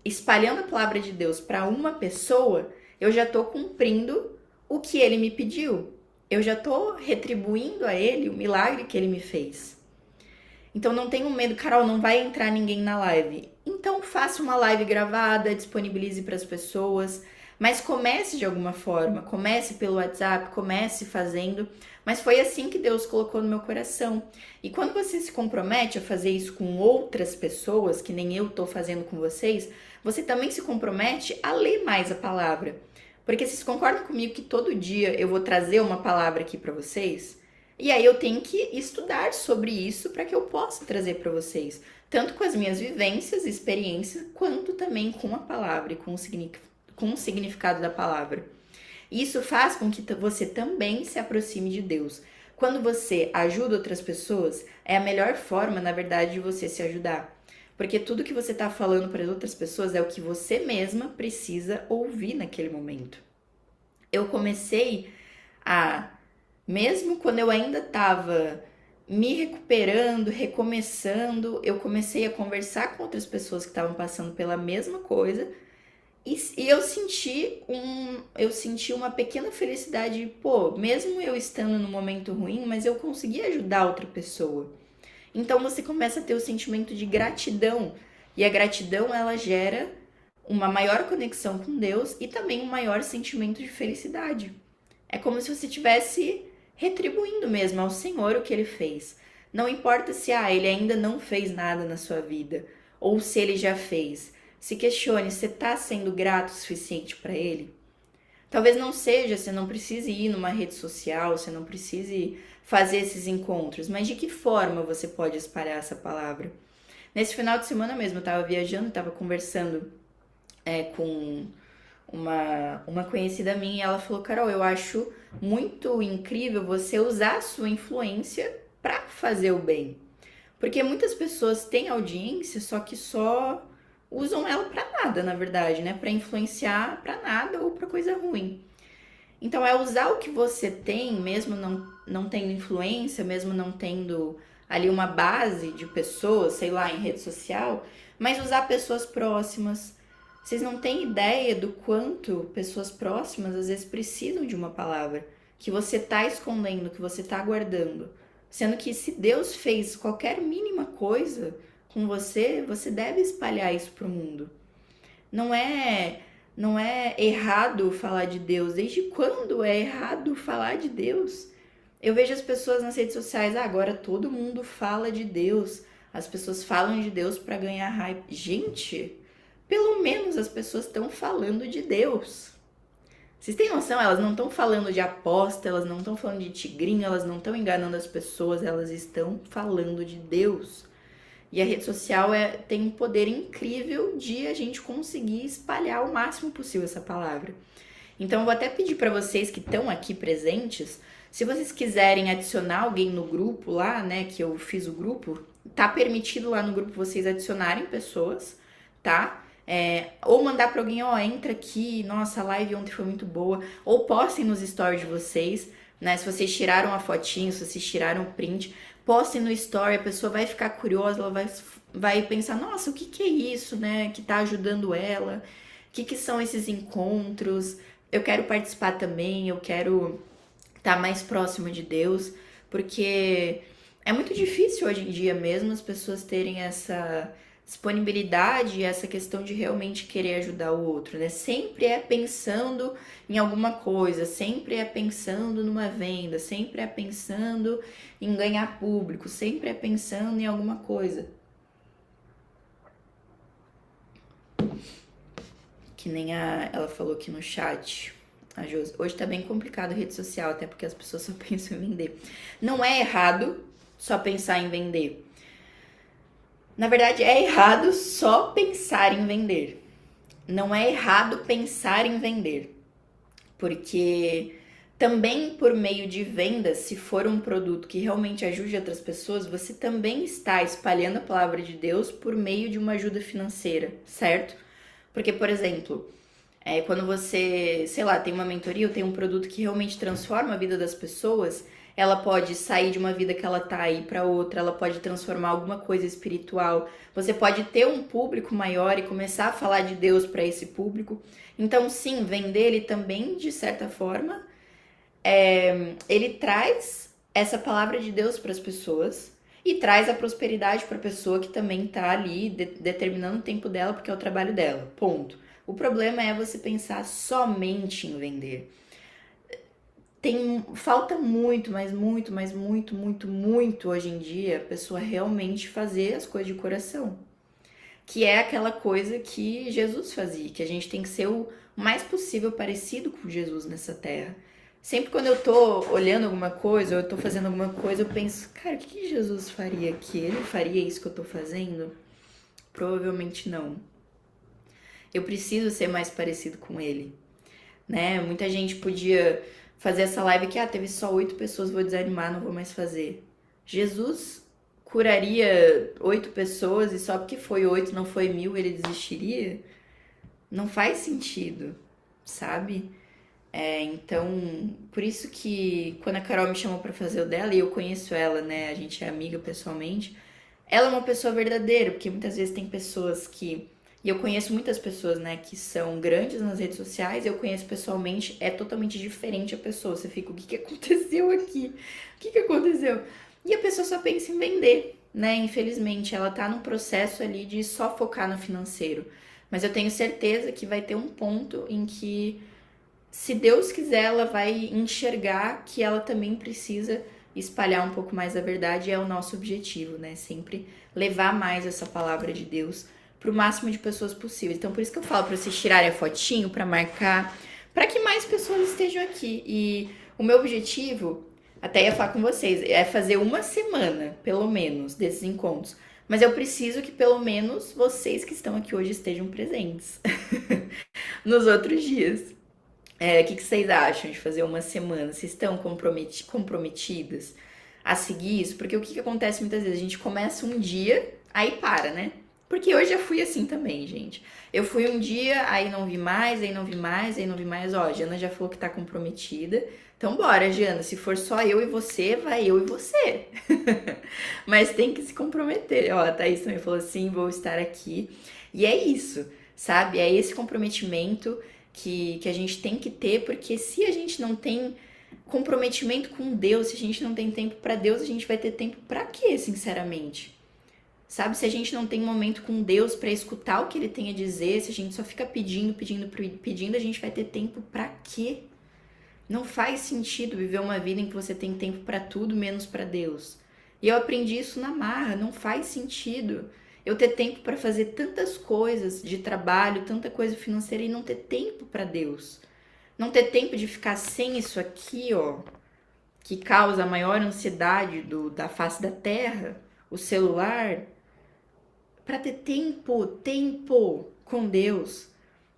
espalhando a palavra de Deus para uma pessoa, eu já estou cumprindo o que ele me pediu. Eu já estou retribuindo a ele o milagre que ele me fez. Então não tenho medo, Carol, não vai entrar ninguém na live. Então faça uma live gravada, disponibilize para as pessoas, mas comece de alguma forma, comece pelo WhatsApp, comece fazendo. Mas foi assim que Deus colocou no meu coração. E quando você se compromete a fazer isso com outras pessoas, que nem eu estou fazendo com vocês, você também se compromete a ler mais a palavra. Porque vocês concordam comigo que todo dia eu vou trazer uma palavra aqui para vocês? E aí eu tenho que estudar sobre isso para que eu possa trazer para vocês, tanto com as minhas vivências, experiências, quanto também com a palavra e com o significado da palavra. Isso faz com que você também se aproxime de Deus. Quando você ajuda outras pessoas, é a melhor forma, na verdade, de você se ajudar. Porque tudo que você está falando para as outras pessoas é o que você mesma precisa ouvir naquele momento. Eu comecei a, mesmo quando eu ainda estava me recuperando, recomeçando, eu comecei a conversar com outras pessoas que estavam passando pela mesma coisa e eu senti uma pequena felicidade, pô, mesmo eu estando num momento ruim, mas eu consegui ajudar outra pessoa. Então você começa a ter o sentimento de gratidão. E a gratidão, ela gera uma maior conexão com Deus e também um maior sentimento de felicidade. É como se você estivesse retribuindo mesmo ao Senhor o que ele fez. Não importa se ele ainda não fez nada na sua vida ou se ele já fez. Se questione, você está sendo grato o suficiente para ele? Talvez não seja, você não precise ir numa rede social, você não precise fazer esses encontros, mas de que forma você pode espalhar essa palavra? Nesse final de semana mesmo, eu estava viajando, estava conversando com uma conhecida minha e ela falou: Carol, eu acho muito incrível você usar a sua influência para fazer o bem. Porque muitas pessoas têm audiência, só que só usam ela para nada, na verdade, né? Para influenciar para nada ou para coisa ruim. Então é usar o que você tem, mesmo não tendo influência, mesmo não tendo ali uma base de pessoas, sei lá, em rede social, mas usar pessoas próximas. Vocês não têm ideia do quanto pessoas próximas às vezes precisam de uma palavra que você tá escondendo, que você tá guardando. Sendo que se Deus fez qualquer mínima coisa com você, você deve espalhar isso pro mundo. Não é não é errado falar de Deus. Desde quando é errado falar de Deus? Eu vejo as pessoas nas redes sociais, agora todo mundo fala de Deus. As pessoas falam de Deus para ganhar hype. Gente, pelo menos as pessoas estão falando de Deus. Vocês têm noção? Elas não estão falando de aposta, elas não estão falando de tigrinho, elas não estão enganando as pessoas, elas estão falando de Deus. E a rede social tem um poder incrível de a gente conseguir espalhar o máximo possível essa palavra. Então eu vou até pedir para vocês que estão aqui presentes, se vocês quiserem adicionar alguém no grupo lá, né, que eu fiz o grupo, tá permitido lá no grupo vocês adicionarem pessoas, tá? Ou mandar para alguém, entra aqui, nossa, a live ontem foi muito boa, ou postem nos stories de vocês, né? Se vocês tiraram a fotinho, se vocês tiraram o print, postem no story, a pessoa vai ficar curiosa, ela vai pensar, nossa, o que que é isso, né, que tá ajudando ela? O que que são esses encontros? Eu quero participar também, eu quero estar mais próximo de Deus, porque é muito difícil hoje em dia mesmo as pessoas terem essa disponibilidade, essa questão de realmente querer ajudar o outro, né? Sempre é pensando em alguma coisa, sempre é pensando numa venda, sempre é pensando em ganhar público, sempre é pensando em alguma coisa. Que nem ela falou aqui no chat, a Josi. Hoje tá bem complicado a rede social, até porque as pessoas só pensam em vender. Não é errado só pensar em vender. Na verdade, é errado só pensar em vender. Não é errado pensar em vender. Porque também por meio de vendas, se for um produto que realmente ajude outras pessoas, você também está espalhando a palavra de Deus por meio de uma ajuda financeira, certo? Porque, por exemplo, quando você, sei lá, tem uma mentoria ou tem um produto que realmente transforma a vida das pessoas, ela pode sair de uma vida que ela tá aí para outra, ela pode transformar alguma coisa espiritual. Você pode ter um público maior e começar a falar de Deus para esse público. Então, sim, vender ele também, de certa forma, ele traz essa palavra de Deus para as pessoas e traz a prosperidade para a pessoa que também tá ali determinando o tempo dela porque é o trabalho dela. Ponto. O problema é você pensar somente em vender. Falta muito, mas muito, mas muito, muito, muito hoje em dia a pessoa realmente fazer as coisas de coração. Que é aquela coisa que Jesus fazia, que a gente tem que ser o mais possível parecido com Jesus nessa terra. Sempre quando eu tô olhando alguma coisa, ou eu tô fazendo alguma coisa, eu penso, cara, o que Jesus faria aqui? Ele faria isso que eu tô fazendo? Provavelmente não. Eu preciso ser mais parecido com ele, né? Muita gente podia fazer essa live que, teve só 8 pessoas, vou desanimar, não vou mais fazer. Jesus curaria 8 pessoas e só porque foi 8, não foi 1000, ele desistiria? Não faz sentido, sabe? Então, por isso que quando a Carol me chamou pra fazer o dela, e eu conheço ela, né? A gente é amiga pessoalmente, ela é uma pessoa verdadeira, porque muitas vezes tem pessoas que. E eu conheço muitas pessoas, né, que são grandes nas redes sociais, eu conheço pessoalmente, é totalmente diferente a pessoa. Você fica, o que aconteceu aqui? O que aconteceu? E a pessoa só pensa em vender, né? Infelizmente, ela tá num processo ali de só focar no financeiro. Mas eu tenho certeza que vai ter um ponto em que, se Deus quiser, ela vai enxergar que ela também precisa espalhar um pouco mais a verdade. É o nosso objetivo, né? Sempre levar mais essa palavra de Deus para o máximo de pessoas possível. Então, por isso que eu falo para vocês tirarem a fotinho, para marcar, para que mais pessoas estejam aqui. E o meu objetivo, até ia falar com vocês, é fazer uma semana, pelo menos, desses encontros. Mas eu preciso que pelo menos vocês que estão aqui hoje estejam presentes nos outros dias. O que vocês acham de fazer uma semana? Vocês estão comprometidas a seguir isso? Porque o que acontece muitas vezes? A gente começa um dia, aí para, né? Porque hoje eu fui assim também, gente. Eu fui um dia, aí não vi mais, aí não vi mais, aí não vi mais. Ó, a Jana já falou que tá comprometida. Então bora, Jana. Se for só eu e você, vai eu e você. Mas tem que se comprometer. Ó, a Thaís também falou assim, vou estar aqui. E é isso, sabe? É esse comprometimento que a gente tem que ter, porque se a gente não tem comprometimento com Deus, se a gente não tem tempo para Deus, a gente vai ter tempo para quê, sinceramente? Sabe, se a gente não tem momento com Deus para escutar o que ele tem a dizer, se a gente só fica pedindo, pedindo, pedindo, a gente vai ter tempo para quê? Não faz sentido viver uma vida em que você tem tempo para tudo menos para Deus. E eu aprendi isso na marra, não faz sentido eu ter tempo para fazer tantas coisas de trabalho, tanta coisa financeira e não ter tempo para Deus. Não ter tempo de ficar sem isso aqui, ó, que causa a maior ansiedade da face da terra, o celular, para ter tempo com Deus.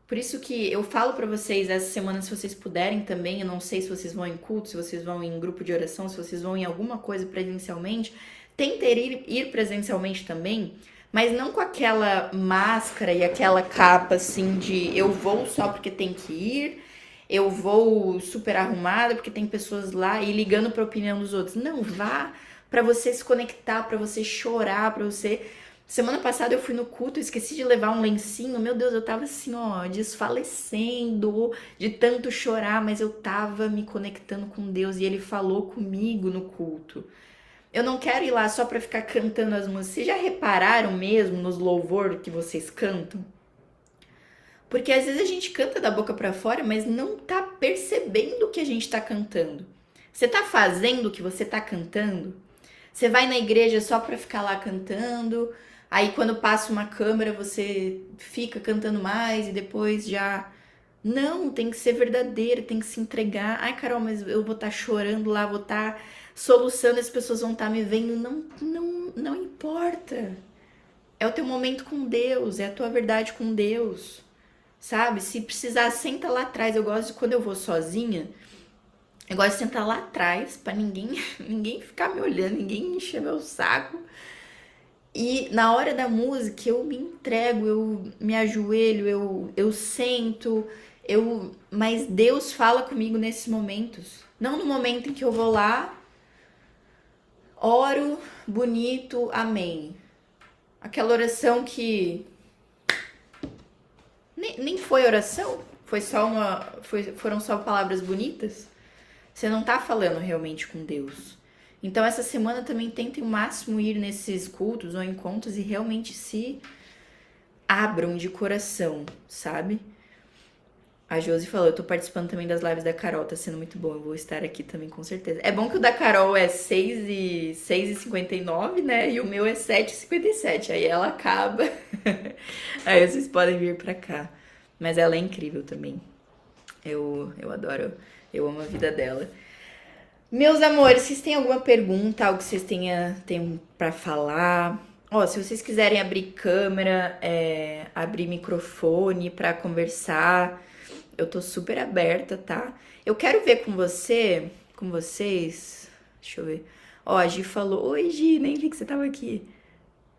Por isso que eu falo para vocês essa semana, se vocês puderem também, eu não sei se vocês vão em culto, se vocês vão em grupo de oração, se vocês vão em alguma coisa presencialmente, tentem ir presencialmente também, mas não com aquela máscara e aquela capa assim de eu vou só porque tem que ir, eu vou super arrumada porque tem pessoas lá e ligando para a opinião dos outros. Não, vá para você se conectar, para você chorar, para você. Semana passada eu fui no culto, esqueci de levar um lencinho. Meu Deus, eu tava assim, ó, desfalecendo de tanto chorar, mas eu tava me conectando com Deus e ele falou comigo no culto. Eu não quero ir lá só pra ficar cantando as músicas. Vocês já repararam mesmo nos louvor que vocês cantam? Porque às vezes a gente canta da boca pra fora, mas não tá percebendo o que a gente tá cantando. Você tá fazendo o que você tá cantando? Você vai na igreja só pra ficar lá cantando, aí quando passa uma câmera você fica cantando mais e depois já. Não, tem que ser verdadeiro, tem que se entregar. Ai, Carol, mas eu vou estar chorando lá, vou estar soluçando, as pessoas vão estar me vendo. Não, não, não importa. É o teu momento com Deus, é a tua verdade com Deus. Sabe? Se precisar, senta lá atrás. Eu gosto de quando eu vou sozinha, eu gosto de sentar lá atrás pra ninguém ficar me olhando, ninguém encher meu saco. E na hora da música eu me entrego, eu me ajoelho, eu sento, mas Deus fala comigo nesses momentos. Não no momento em que eu vou lá, oro, bonito, amém. Aquela oração que nem foi oração, foi só foram só palavras bonitas. Você não tá falando realmente com Deus. Então essa semana também tentem o máximo ir nesses cultos ou encontros e realmente se abram de coração, sabe? A Josi falou, eu tô participando também das lives da Carol, tá sendo muito bom, eu vou estar aqui também com certeza. É bom que o da Carol é 6h59, né? E o meu é 7h57, aí ela acaba. Aí vocês podem vir pra cá. Mas ela é incrível também. Eu adoro, eu amo a vida dela. Meus amores, vocês têm alguma pergunta, algo que vocês tenham pra falar? Ó, se vocês quiserem abrir câmera, abrir microfone pra conversar, eu tô super aberta, tá? Eu quero ver com vocês. Deixa eu ver. Ó, a Gi falou, oi Gi, nem vi que você tava aqui.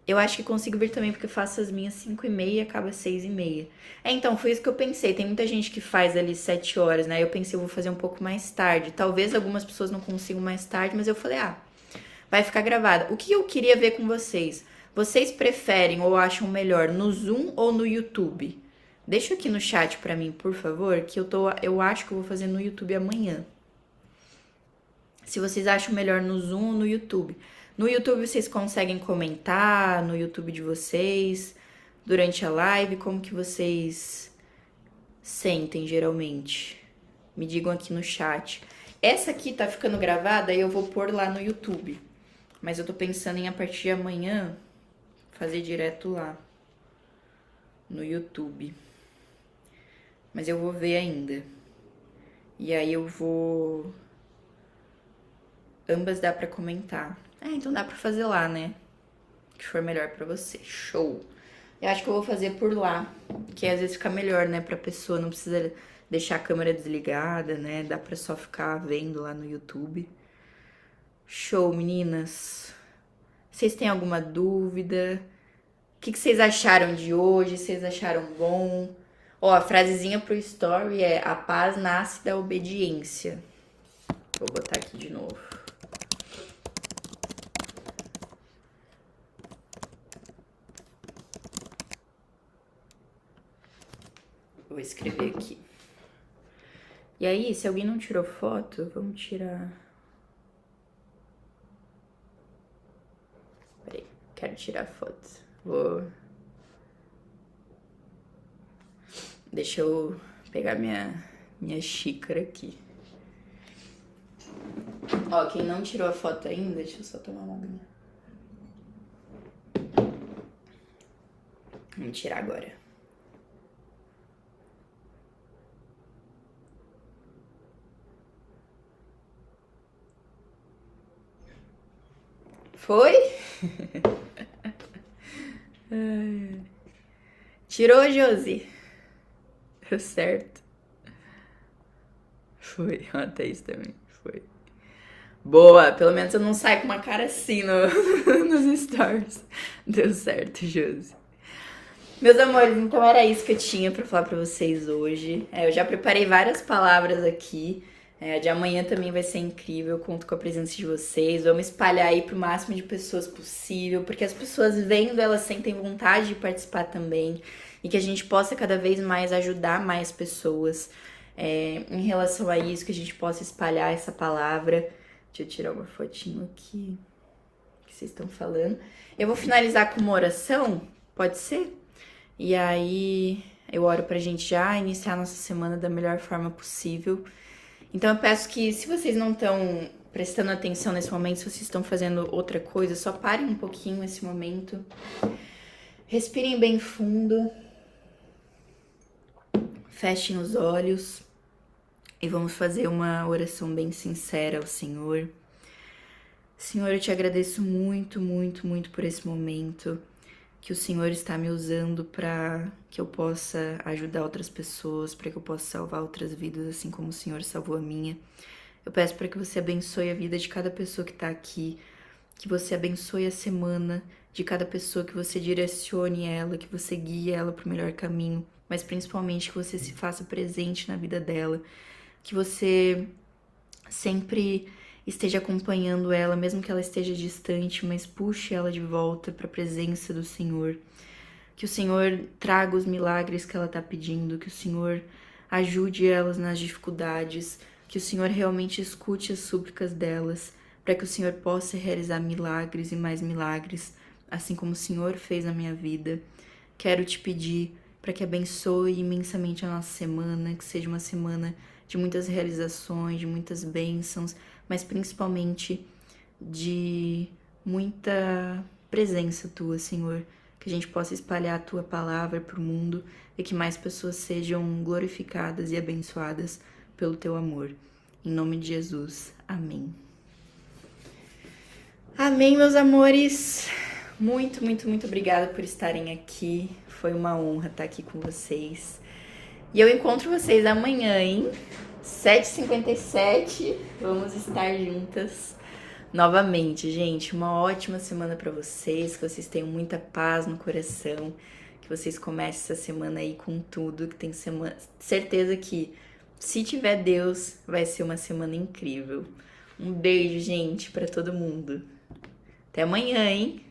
Eu acho que consigo vir também, porque eu faço as minhas 5h30 e acaba 6h30. Então, foi isso que eu pensei. Tem muita gente que faz ali 7 horas, né? Eu pensei, eu vou fazer um pouco mais tarde. Talvez algumas pessoas não consigam mais tarde, mas eu falei, vai ficar gravada. O que eu queria ver com vocês? Vocês preferem ou acham melhor no Zoom ou no YouTube? Deixa aqui no chat pra mim, por favor, que eu acho que eu vou fazer no YouTube amanhã. Se vocês acham melhor no Zoom ou no YouTube. No YouTube vocês conseguem comentar, no YouTube de vocês, durante a live, como que vocês sentem geralmente? Me digam aqui no chat. Essa aqui tá ficando gravada e eu vou pôr lá no YouTube. Mas eu tô pensando em, a partir de amanhã, fazer direto lá no YouTube. Mas eu vou ver ainda. E aí eu vou... Ambas dá pra comentar. Então dá pra fazer lá, né? O que for melhor pra você. Show! Eu acho que eu vou fazer por lá. Que às vezes fica melhor, né? Pra pessoa, não precisa deixar a câmera desligada, né? Dá pra só ficar vendo lá no YouTube. Show, meninas! Vocês têm alguma dúvida? O que vocês acharam de hoje? Vocês acharam bom? Ó, a frasezinha pro story é: a paz nasce da obediência. Vou botar aqui de novo. Vou escrever aqui. E aí, se alguém não tirou foto, vamos tirar. Peraí, quero tirar foto. Deixa eu pegar minha xícara aqui. Ó, quem não tirou a foto ainda, deixa eu só tomar uma aguinha. Vamos tirar agora. Foi? Tirou, Josi? Deu certo. Foi, até isso também. Foi. Boa, pelo menos eu não saio com uma cara assim nos stories. Deu certo, Josi. Meus amores, então era isso que eu tinha pra falar pra vocês hoje. Eu já preparei várias palavras aqui. A de amanhã também vai ser incrível. Eu conto com a presença de vocês. Vamos espalhar aí pro máximo de pessoas possível, porque as pessoas vendo, elas sentem vontade de participar também. E que a gente possa cada vez mais ajudar mais pessoas em relação a isso, que a gente possa espalhar essa palavra. Deixa eu tirar uma fotinho aqui que vocês estão falando. Eu vou finalizar com uma oração, pode ser? E aí eu oro pra gente já iniciar a nossa semana da melhor forma possível. Então eu peço que, se vocês não estão prestando atenção nesse momento, se vocês estão fazendo outra coisa, só parem um pouquinho esse momento. Respirem bem fundo. Fechem os olhos. E vamos fazer uma oração bem sincera ao Senhor. Senhor, eu te agradeço muito, muito, muito por esse momento que o Senhor está me usando para que eu possa ajudar outras pessoas, para que eu possa salvar outras vidas, assim como o Senhor salvou a minha. Eu peço para que você abençoe a vida de cada pessoa que está aqui, que você abençoe a semana de cada pessoa, que você direcione ela, que você guie ela para o melhor caminho, mas principalmente que você se faça presente na vida dela, que você sempre esteja acompanhando ela, mesmo que ela esteja distante, mas puxe ela de volta para a presença do Senhor. Que o Senhor traga os milagres que ela está pedindo, que o Senhor ajude elas nas dificuldades, que o Senhor realmente escute as súplicas delas, para que o Senhor possa realizar milagres e mais milagres, assim como o Senhor fez na minha vida. Quero te pedir para que abençoe imensamente a nossa semana, que seja uma semana de muitas realizações, de muitas bênçãos, mas principalmente de muita presença tua, Senhor. Que a gente possa espalhar a tua palavra para o mundo e que mais pessoas sejam glorificadas e abençoadas pelo teu amor. Em nome de Jesus. Amém. Amém, meus amores. Muito, muito, muito obrigada por estarem aqui. Foi uma honra estar aqui com vocês. E eu encontro vocês amanhã, hein? 7h57. Vamos estar juntas novamente, gente. Uma ótima semana para vocês. Que vocês tenham muita paz no coração. Que vocês comecem essa semana aí com tudo. Que tenho certeza que, se tiver Deus, vai ser uma semana incrível. Um beijo, gente, para todo mundo. Até amanhã, hein?